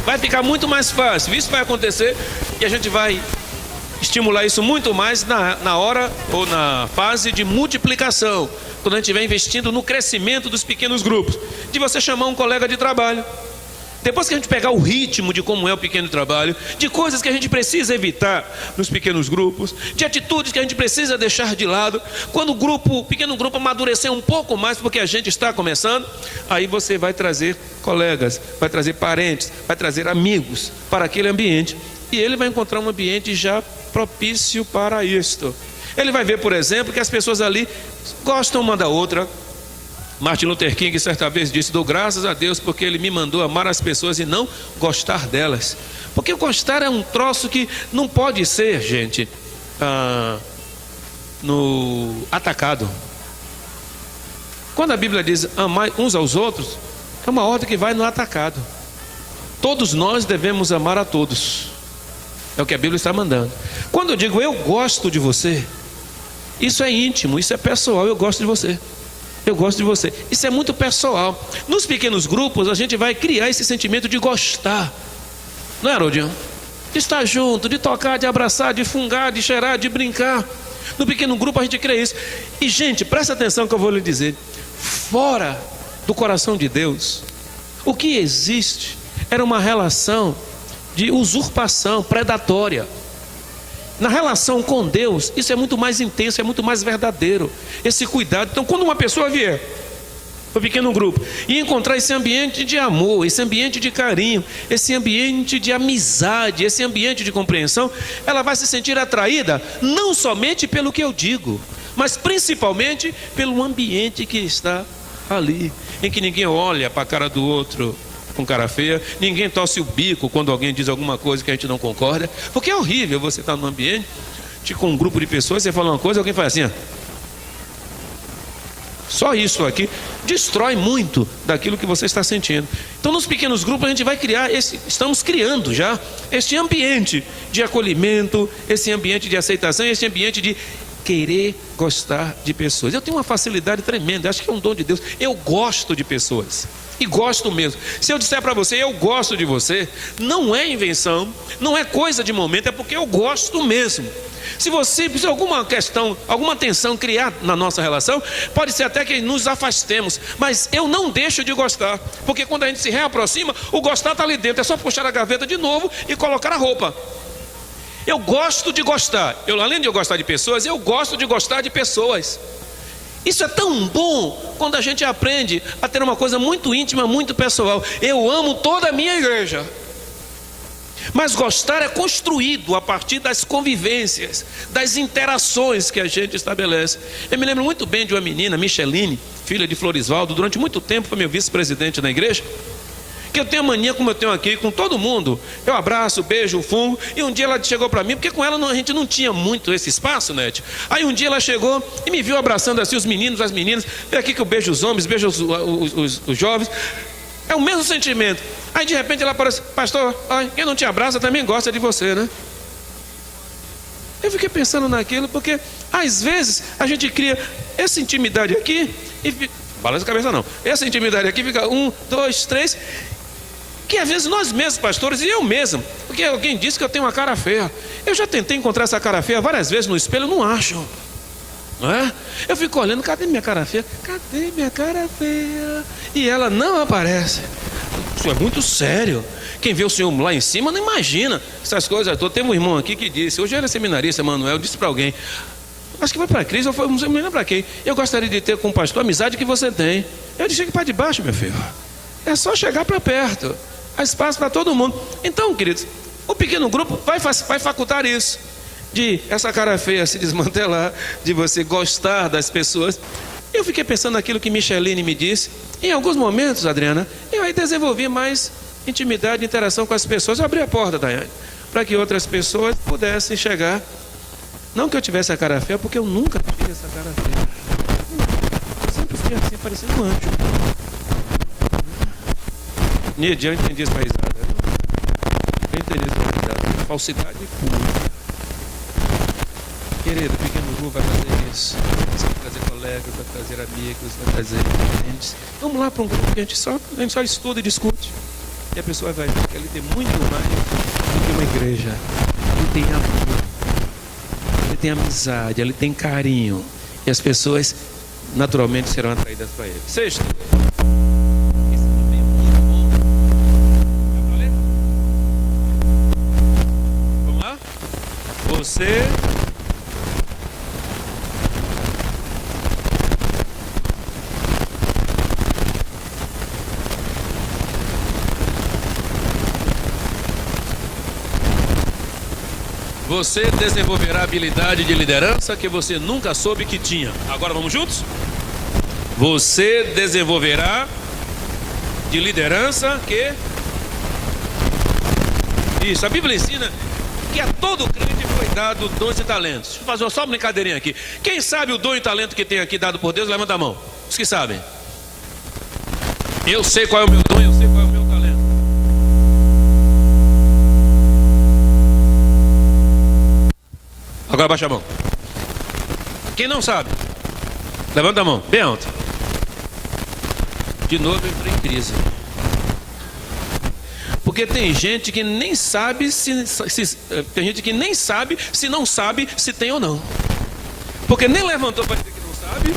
vai ficar muito mais fácil. Isso vai acontecer e a gente vai estimular isso muito mais na hora ou na fase de multiplicação, quando a gente estiver investindo no crescimento dos pequenos grupos, de você chamar um colega de trabalho. Depois que a gente pegar o ritmo de como é o pequeno trabalho, de coisas que a gente precisa evitar nos pequenos grupos, de atitudes que a gente precisa deixar de lado, quando o pequeno grupo amadurecer um pouco mais, porque a gente está começando, aí você vai trazer colegas, vai trazer parentes, vai trazer amigos para aquele ambiente, e ele vai encontrar um ambiente já propício para isto. Ele vai ver, por exemplo, que as pessoas ali gostam uma da outra. Martin Luther King certa vez disse, dou graças a Deus porque Ele me mandou amar as pessoas e não gostar delas. Porque gostar é um troço que não pode ser, gente, no atacado. Quando a Bíblia diz amar uns aos outros, é uma ordem que vai no atacado. Todos nós devemos amar a todos. É o que a Bíblia está mandando. Quando eu digo eu gosto de você, isso é íntimo, isso é pessoal. Eu gosto de você. Eu gosto de você. Isso é muito pessoal. Nos pequenos grupos a gente vai criar esse sentimento de gostar. Não é, Haroldinho? De estar junto, de tocar, de abraçar, de fungar, de cheirar, de brincar. No pequeno grupo a gente cria isso. E gente, presta atenção que eu vou lhe dizer. Fora do coração de Deus, o que existe era uma relação de usurpação predatória. Na relação com Deus, isso é muito mais intenso, é muito mais verdadeiro. Esse cuidado. Então, quando uma pessoa vier para o pequeno grupo e encontrar esse ambiente de amor, esse ambiente de carinho, esse ambiente de amizade, esse ambiente de compreensão, ela vai se sentir atraída não somente pelo que eu digo, mas principalmente pelo ambiente que está ali, em que ninguém olha para a cara do outro com cara feia, ninguém torce o bico quando alguém diz alguma coisa que a gente não concorda, porque é horrível você estar num ambiente com um grupo de pessoas, você fala uma coisa, alguém faz assim, ó. Só isso aqui destrói muito daquilo que você está sentindo. Então, nos pequenos grupos a gente vai criar estamos criando já este ambiente de acolhimento, esse ambiente de aceitação, esse ambiente de querer gostar de pessoas. Eu tenho uma facilidade tremenda, acho que é um dom de Deus. Eu gosto de pessoas. E gosto mesmo. Se eu disser para você, eu gosto de você, não é invenção, não é coisa de momento, é porque eu gosto mesmo. Se alguma questão, alguma tensão criar na nossa relação, pode ser até que nos afastemos, mas eu não deixo de gostar, porque quando a gente se reaproxima, o gostar está ali dentro, é só puxar a gaveta de novo e colocar a roupa. Eu gosto de gostar, além de eu gostar de pessoas, eu gosto de gostar de pessoas. Isso é tão bom quando a gente aprende a ter uma coisa muito íntima, muito pessoal. Eu amo toda a minha igreja. Mas gostar é construído a partir das convivências, das interações que a gente estabelece. Eu me lembro muito bem de uma menina, Micheline, filha de Florisvaldo, durante muito tempo foi meu vice-presidente na igreja, que eu tenho mania, como eu tenho aqui, com todo mundo. Eu abraço, beijo, fumo. E um dia ela chegou para mim, porque com ela a gente não tinha muito esse espaço, né? Aí um dia ela chegou e me viu abraçando assim os meninos, as meninas. Vem aqui que eu beijo os homens, beijo os jovens. É o mesmo sentimento. Aí de repente ela aparece, pastor, quem não te abraça também gosta de você, né? Eu fiquei pensando naquilo, porque às vezes a gente cria essa intimidade aqui e balança a cabeça não. Essa intimidade aqui fica 1, 2, 3. Que às vezes nós mesmos, pastores, e eu mesmo, porque alguém disse que eu tenho uma cara feia. Eu já tentei encontrar essa cara feia várias vezes no espelho, não acho. Não é? Eu fico olhando, cadê minha cara feia? Cadê minha cara feia? E ela não aparece. Isso é muito sério. Quem vê o Senhor lá em cima não imagina essas coisas todas. Teve um irmão aqui que disse, hoje era seminarista, Manuel, disse para alguém, acho que foi para Cristo, não me lembro para quem, eu gostaria de ter com o pastor a amizade que você tem. Eu disse que para debaixo, meu filho. É só chegar para perto. Há espaço para todo mundo. Então, queridos, o pequeno grupo vai facultar isso, de essa cara feia se desmantelar, de você gostar das pessoas. Eu fiquei pensando naquilo que Micheline me disse. Em alguns momentos, Adriana, eu aí desenvolvi mais intimidade e interação com as pessoas. Eu abri a porta, Daiane, para que outras pessoas pudessem chegar. Não que eu tivesse a cara feia, porque eu nunca tive essa cara feia. Eu sempre fui assim, parecendo um anjo. Nidia, eu entendi essa risada. Eu entendi essa risada. Falsidade pura. Querido, o pequeno grupo vai fazer isso. Você vai trazer colegas, vai trazer amigos, vai trazer clientes. Vamos lá para um grupo que a gente só estuda e discute. E a pessoa vai ver que ali tem muito mais do que uma igreja. Ali tem amor, ali tem amizade, ali tem carinho. E as pessoas naturalmente serão atraídas para ele. Sexto. Você desenvolverá habilidade de liderança que você nunca soube que tinha. Agora vamos juntos? Você desenvolverá de liderança que... Isso, a Bíblia ensina Porque a todo crente foi dado dons e talentos. Deixa eu fazer só uma brincadeirinha aqui. Quem sabe o dom e talento que tem aqui dado por Deus, levanta a mão. Os que sabem. Eu sei qual é o meu dom, eu sei qual é o meu talento. Agora baixa a mão. Quem não sabe? Levanta a mão, bem alto. De novo eu entrei em crise. Porque tem gente que nem sabe tem gente que nem sabe se não sabe se tem ou não. Porque nem levantou para dizer que não sabe,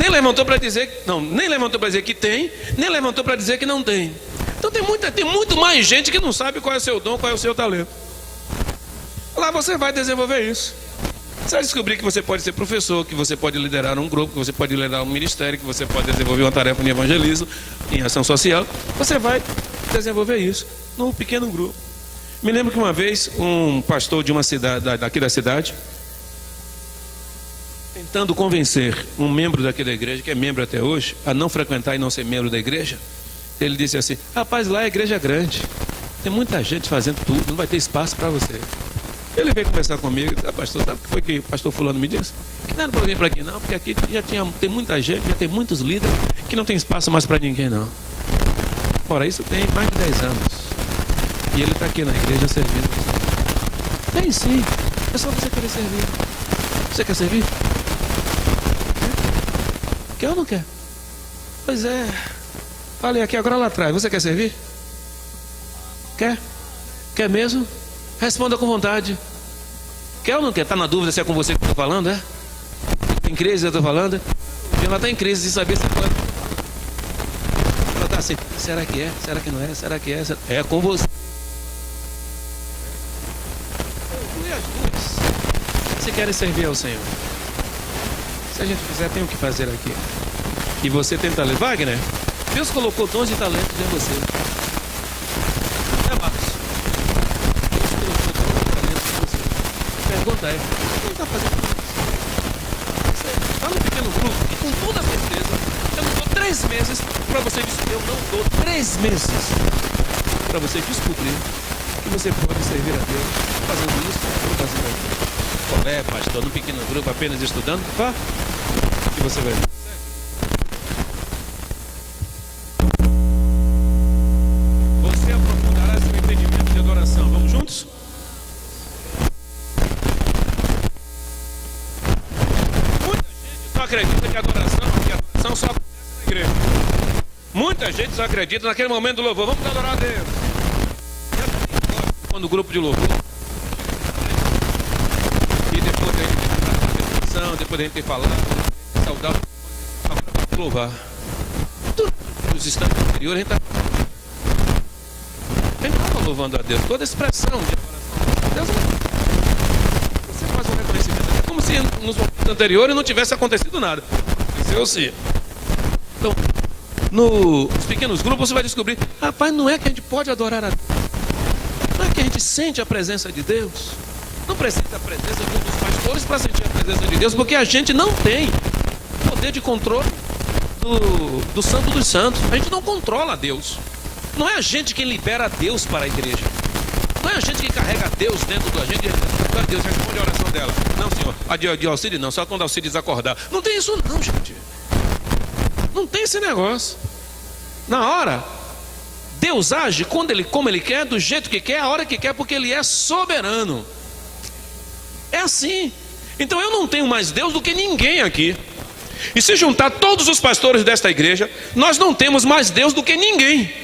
nem levantou para dizer nem levantou para dizer que tem, nem levantou para dizer que não tem. Então tem muito mais gente que não sabe qual é o seu dom, qual é o seu talento. Lá você vai desenvolver isso. Você vai descobrir que você pode ser professor, que você pode liderar um grupo, que você pode liderar um ministério, que você pode desenvolver uma tarefa em evangelismo, em ação social. Você vai desenvolver isso num pequeno grupo. Me lembro que uma vez um pastor de uma cidade, daqui da cidade, tentando convencer um membro daquela igreja, que é membro até hoje, a não frequentar e não ser membro da igreja, ele disse assim: rapaz, lá a igreja é grande, tem muita gente fazendo tudo, não vai ter espaço para você. Ele veio conversar comigo e disse: pastor, sabe o que foi que o pastor fulano me disse? Que não era para vir para aqui não, porque aqui tem muita gente, já tem muitos líderes, que não tem espaço mais para ninguém não. Ora, isso tem mais de 10 anos. E ele está aqui na igreja servindo. Tem sim, é só você querer servir. Você quer servir? Quer ou não quer? Pois é. Falei aqui agora lá atrás, você quer servir? Quer? Quer mesmo? Responda com vontade. Quer ou não quer? Está na dúvida se é com você que eu estou falando, é? Tem crise, eu estou falando? Ela está em crise de saber se ela está assim: será que é? Será que não é? Será que é? É com você. E as duas, se querem servir ao Senhor. Se a gente quiser, tem o que fazer aqui. E você tem talento. Wagner, Deus colocou dons e talentos em você. É, Marcos. Deus colocou dons e talentos em você. A pergunta é: quem está fazendo isso? Você está num pequeno grupo e com toda certeza eu não dou 3 meses para você descobrir. Eu não dou 3 meses para você descobrir que você pode servir a Deus fazendo isso ou fazendo aquilo. Qual é, pastor? Num pequeno grupo apenas estudando? Vá. E você vai ver. Você aprofundará seu entendimento de adoração. Vamos juntos? Muita gente só acredita que a adoração só acontece na igreja. Muita gente só acredita naquele momento do louvor. Vamos adorar a Deus. Quando o grupo de louvor. E depois da reflexão, depois da gente ter falado, saudável, agora vamos louvar. Nos instantes anteriores a gente estava louvando a Deus. Toda expressão de adoração a Deus, você faz um reconhecimento. É como se nos momentos anteriores não tivesse acontecido nada. Aconteceu sim. Então, nos pequenos grupos você vai descobrir: rapaz, não é que a gente pode adorar a Deus. Não é que a gente sente a presença de Deus. Não precisa da presença de um dos pastores para sentir a presença de Deus, porque a gente não tem poder de controle do Santo dos Santos. A gente não controla Deus. Não é a gente que libera Deus para a igreja. Não é a gente que carrega Deus dentro da gente. Deus responde a oração dela. Não, Senhor, a de Alcide não, só quando Alcide desacordar. Não tem isso não, gente. Não tem esse negócio. Na hora, Deus age como Ele quer, do jeito que quer, a hora que quer, porque Ele é soberano. É assim. Então eu não tenho mais Deus do que ninguém aqui. E se juntar todos os pastores desta igreja, nós não temos mais Deus do que ninguém.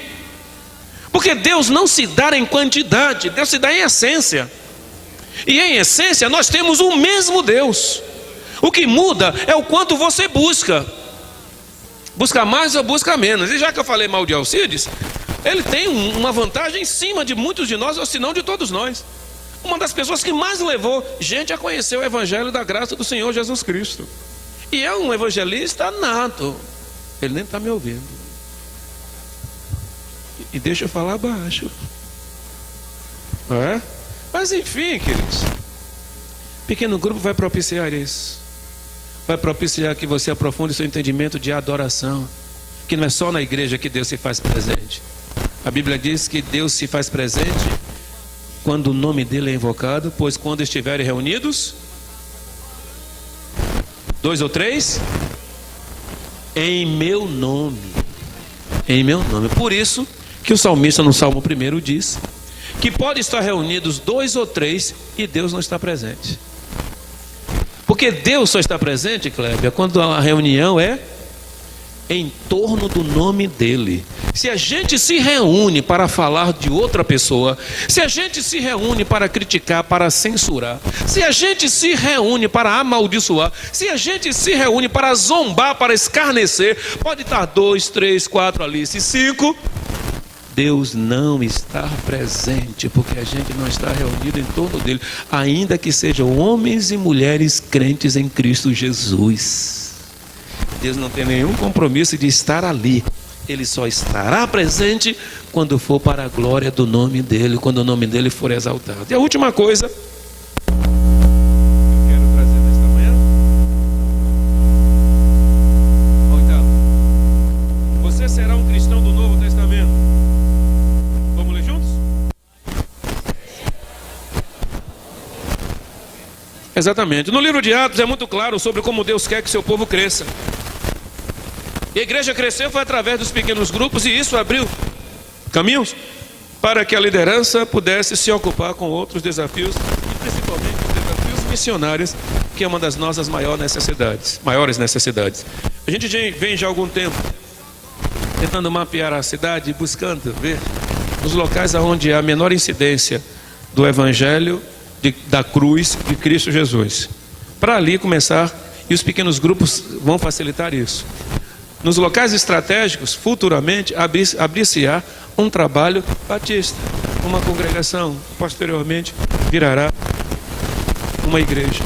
Porque Deus não se dá em quantidade, Deus se dá em essência. E em essência nós temos o mesmo Deus. O que muda é o quanto você busca. Busca mais ou busca menos. E já que eu falei mal de Alcides, ele tem uma vantagem em cima de muitos de nós, ou se não de todos nós. Uma das pessoas que mais levou gente a conhecer o evangelho da graça do Senhor Jesus Cristo. E é um evangelista nato. Ele nem está me ouvindo. E deixa eu falar baixo. Não é? Mas enfim, queridos, pequeno grupo vai propiciar isso. Vai propiciar que você aprofunde seu entendimento de adoração. Que não é só na igreja que Deus se faz presente. A Bíblia diz que Deus se faz presente quando o nome dele é invocado, pois quando estiverem reunidos, 2 ou 3, em meu nome. Em meu nome. Por isso que o salmista no Salmo 1 diz que pode estar reunidos 2 ou 3 e Deus não está presente. Porque Deus só está presente, Clébia, quando a reunião é em torno do nome dele. Se a gente se reúne para falar de outra pessoa, se a gente se reúne para criticar, para censurar, se a gente se reúne para amaldiçoar, se a gente se reúne para zombar, para escarnecer, pode estar 2, 3, 4 ali, se 5, Deus não está presente, porque a gente não está reunido em torno dele, ainda que sejam homens e mulheres crentes em Cristo Jesus. Deus não tem nenhum compromisso de estar ali. Ele só estará presente quando for para a glória do nome dele, quando o nome dele for exaltado. E a última coisa que eu quero trazer nesta manhã, oitavo, você será um cristão do Novo Testamento. Vamos ler juntos? Exatamente. No livro de Atos é muito claro sobre como Deus quer que seu povo cresça. E a igreja cresceu foi através dos pequenos grupos, e isso abriu caminhos para que a liderança pudesse se ocupar com outros desafios, e principalmente os desafios missionários, que é uma das nossas maiores necessidades. A gente vem já há algum tempo tentando mapear a cidade, buscando ver os locais onde há a menor incidência do evangelho da cruz de Cristo Jesus, para ali começar, e os pequenos grupos vão facilitar isso. Nos locais estratégicos, futuramente, abrir-se-á um trabalho batista, uma congregação, posteriormente virará uma igreja.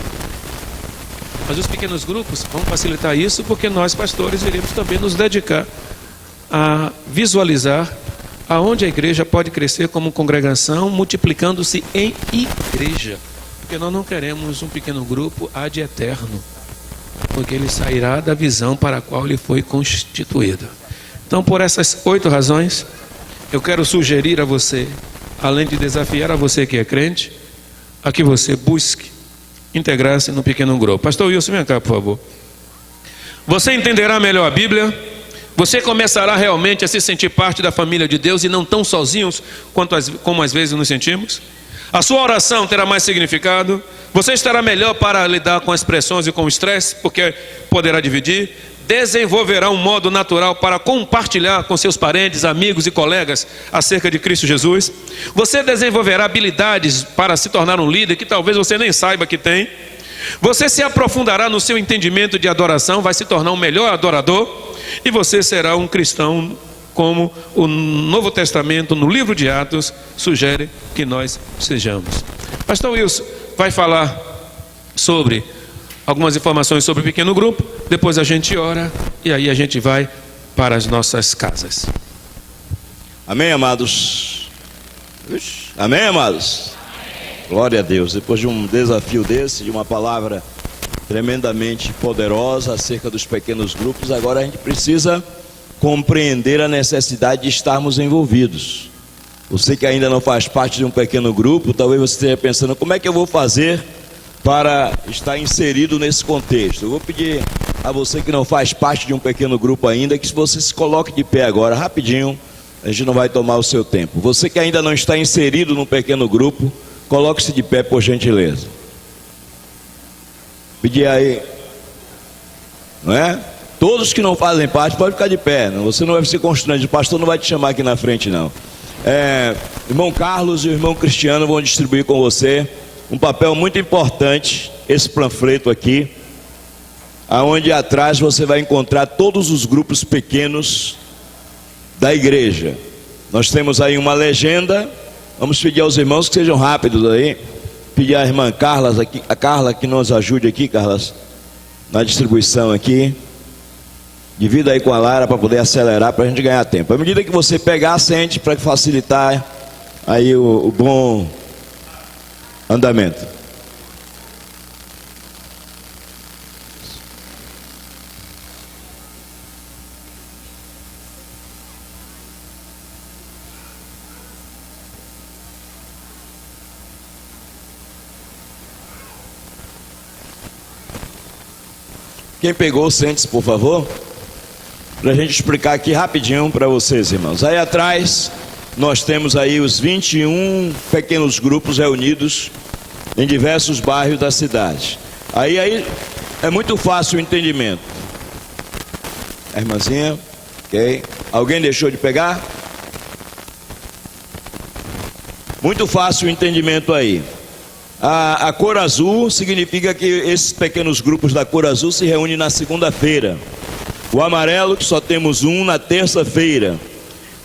Mas os pequenos grupos vão facilitar isso, porque nós, pastores, iremos também nos dedicar a visualizar aonde a igreja pode crescer como congregação, multiplicando-se em igreja. Porque nós não queremos um pequeno grupo ad eterno, porque ele sairá da visão para a qual ele foi constituído. Então, por essas 8 razões, eu quero sugerir a você, além de desafiar a você que é crente, a que você busque integrar-se no pequeno grupo. Pastor Wilson, vem cá, por favor. Você entenderá melhor a Bíblia, você começará realmente a se sentir parte da família de Deus e não tão sozinhos como às vezes nos sentimos. A sua oração terá mais significado. Você estará melhor para lidar com as pressões e com o estresse, porque poderá dividir. Desenvolverá um modo natural para compartilhar com seus parentes, amigos e colegas acerca de Cristo Jesus. Você desenvolverá habilidades para se tornar um líder que talvez você nem saiba que tem. Você se aprofundará no seu entendimento de adoração, vai se tornar um melhor adorador. E você será um cristão como o Novo Testamento, no livro de Atos, sugere que nós sejamos. Pastor Wilson vai falar sobre algumas informações sobre o pequeno grupo, depois a gente ora e aí a gente vai para as nossas casas.
Amém, amados? Amém, amados? Glória a Deus. Depois de um desafio desse, de uma palavra tremendamente poderosa acerca dos pequenos grupos, agora a gente precisa compreender a necessidade de estarmos envolvidos. Você que ainda não faz parte de um pequeno grupo, talvez você esteja pensando, como é que eu vou fazer para estar inserido nesse contexto? Eu vou pedir a você que não faz parte de um pequeno grupo ainda, que você se coloque de pé agora, rapidinho, a gente não vai tomar o seu tempo. Você que ainda não está inserido num pequeno grupo, coloque-se de pé, por gentileza. Pedir aí, não é? Todos que não fazem parte, pode ficar de pé, não? Você não vai ser constrangido, o pastor não vai te chamar aqui na frente, não. Irmão Carlos e o irmão Cristiano vão distribuir com você um papel muito importante, esse panfleto aqui, aonde atrás você vai encontrar todos os grupos pequenos da igreja. Nós temos aí uma legenda, vamos pedir aos irmãos que sejam rápidos aí, pedir à irmã Carla aqui, a Carla que nos ajude aqui, Carla, na distribuição aqui. Divida aí com a Lara para poder acelerar, para a gente ganhar tempo. À medida que você pegar, sente para facilitar aí o bom andamento. Quem pegou, sente-se, por favor, para a gente explicar aqui rapidinho para vocês, irmãos. Aí atrás, nós temos aí os 21 pequenos grupos reunidos em diversos bairros da cidade. Aí é muito fácil o entendimento. A irmãzinha, ok? Alguém deixou de pegar? Muito fácil o entendimento aí. A cor azul significa que esses pequenos grupos da cor azul se reúnem na segunda-feira. O amarelo, que só temos um, na terça-feira.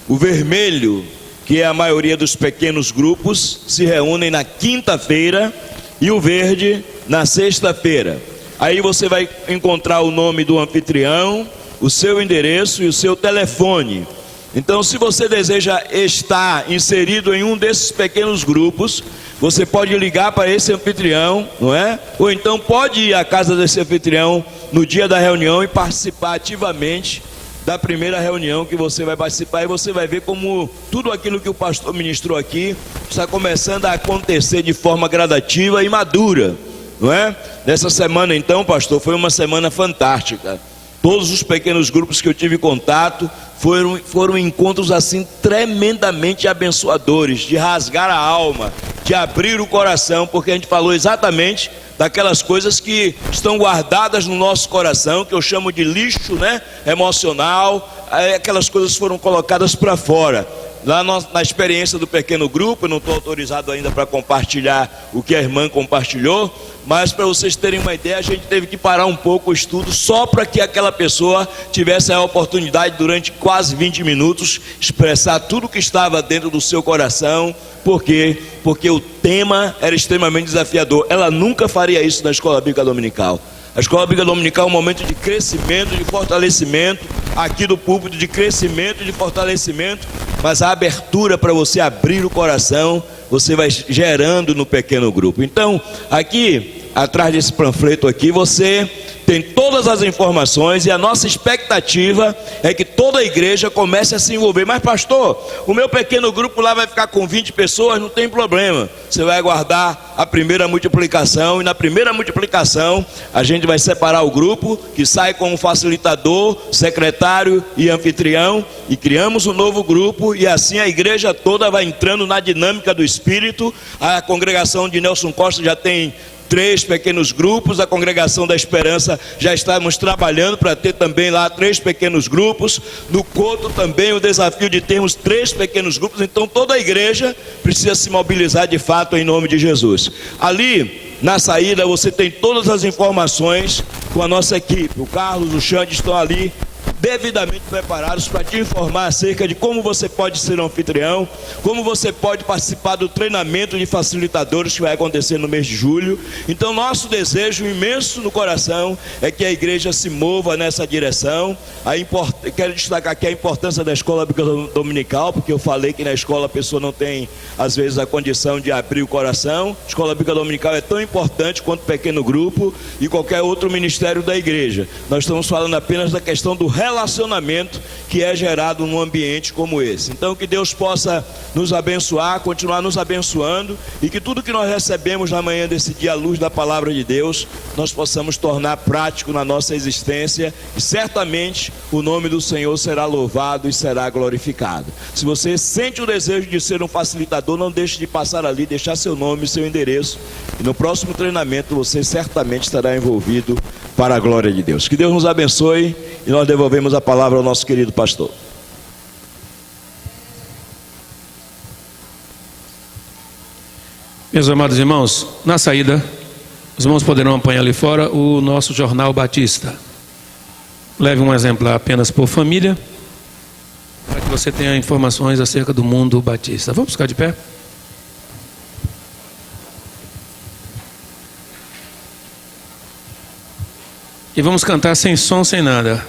O vermelho, que é a maioria dos pequenos grupos, se reúnem na quinta-feira. E o verde, na sexta-feira. Aí você vai encontrar o nome do anfitrião, o seu endereço e o seu telefone. Então, se você deseja estar inserido em um desses pequenos grupos, você pode ligar para esse anfitrião, não é? Ou então pode ir à casa desse anfitrião no dia da reunião e participar ativamente da primeira reunião que você vai participar, e você vai ver como tudo aquilo que o pastor ministrou aqui está começando a acontecer de forma gradativa e madura, não é? Nessa semana então, pastor, foi uma semana fantástica. Todos os pequenos grupos que eu tive contato foram encontros assim tremendamente abençoadores, de rasgar a alma, de abrir o coração, porque a gente falou exatamente daquelas coisas que estão guardadas no nosso coração, que eu chamo de lixo, né, emocional. Aquelas coisas foram colocadas para fora. Lá na experiência do pequeno grupo, eu não estou autorizado ainda para compartilhar o que a irmã compartilhou, mas para vocês terem uma ideia, a gente teve que parar um pouco o estudo só para que aquela pessoa tivesse a oportunidade, durante quase 20 minutos, expressar tudo o que estava dentro do seu coração. Por quê? Porque o tema era extremamente desafiador. Ela nunca faria isso na escola bíblica dominical. A escola bíblica dominical é um momento de crescimento, de fortalecimento, aqui do púlpito, de crescimento, de fortalecimento, mas a abertura para você abrir o coração, você vai gerando no pequeno grupo. Então, aqui, atrás desse panfleto aqui, você tem todas as informações, e a nossa expectativa é que toda a igreja comece a se envolver. Mas pastor, o meu pequeno grupo lá vai ficar com 20 pessoas, não tem problema. Você vai aguardar a primeira multiplicação, e na primeira multiplicação a gente vai separar o grupo, que sai com um facilitador, secretário e anfitrião, e criamos um novo grupo, e assim a igreja toda vai entrando na dinâmica do Espírito. A congregação de Nelson Costa já tem 3 pequenos grupos, a congregação da Esperança já estamos trabalhando para ter também lá 3 pequenos grupos, no Couto também o desafio de termos 3 pequenos grupos. Então toda a igreja precisa se mobilizar de fato em nome de Jesus. Ali na saída você tem todas as informações com a nossa equipe, o Carlos, o Xande estão ali devidamente preparados para te informar acerca de como você pode ser um anfitrião, como você pode participar do treinamento de facilitadores que vai acontecer no mês de julho. Então nosso desejo imenso no coração é que a igreja se mova nessa direção. Quero destacar aqui a importância da escola bíblica dominical, porque eu falei que na escola a pessoa não tem às vezes a condição de abrir o coração. A escola bíblica dominical é tão importante quanto o pequeno grupo e qualquer outro ministério da igreja. Nós estamos falando apenas da questão do relacionamento que é gerado num ambiente como esse. Então que Deus possa nos abençoar, continuar nos abençoando, e que tudo que nós recebemos na manhã desse dia à luz da palavra de Deus, nós possamos tornar prático na nossa existência, e certamente o nome do Senhor será louvado e será glorificado. Se você sente o desejo de ser um facilitador, não deixe de passar ali, deixar seu nome e seu endereço, e no próximo treinamento você certamente estará envolvido para a glória de Deus. Que Deus nos abençoe, e nós devolvemos a palavra ao nosso querido pastor.
Meus amados irmãos, na saída, os irmãos poderão apanhar ali fora o nosso jornal Batista. Leve um exemplar apenas por família, para que você tenha informações acerca do mundo batista. Vamos ficar de pé? E vamos cantar sem som, sem nada,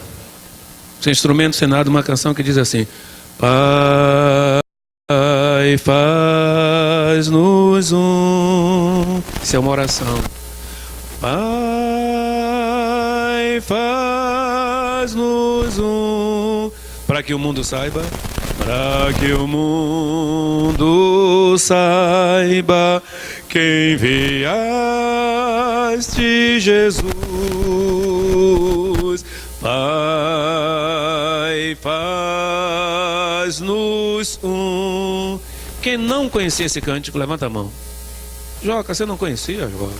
sem instrumento, sem nada, uma canção que diz assim: Pai, faz-nos um. Isso é uma oração. Pai, faz-nos um, para que o mundo saiba, para que o mundo saiba que enviaste Jesus. faz-nos um. Quem não conhecia esse cântico, levanta a mão. Joca, você não conhecia, Joca?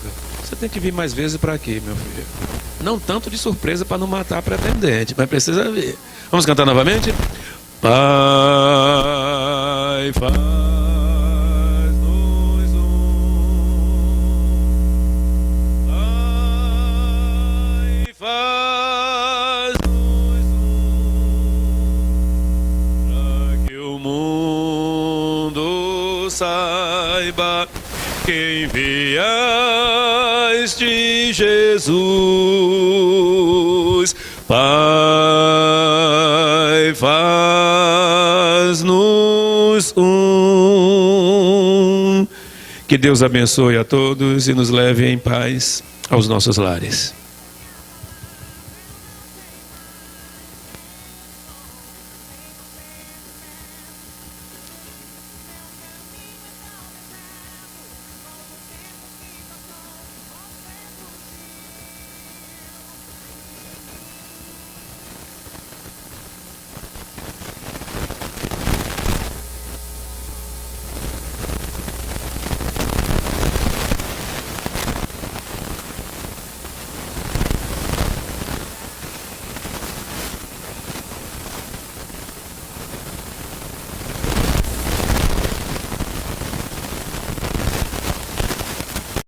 Você tem que vir mais vezes para aqui, meu filho. Não tanto de surpresa para não matar a pretendente, mas precisa vir. Vamos cantar novamente? Pai, faz-nos um. Pai, faz-nos um. Para que o mundo saiba que enviaste Jesus. Pai, faz-nos um. Que Deus abençoe a todos e nos leve em paz aos nossos lares.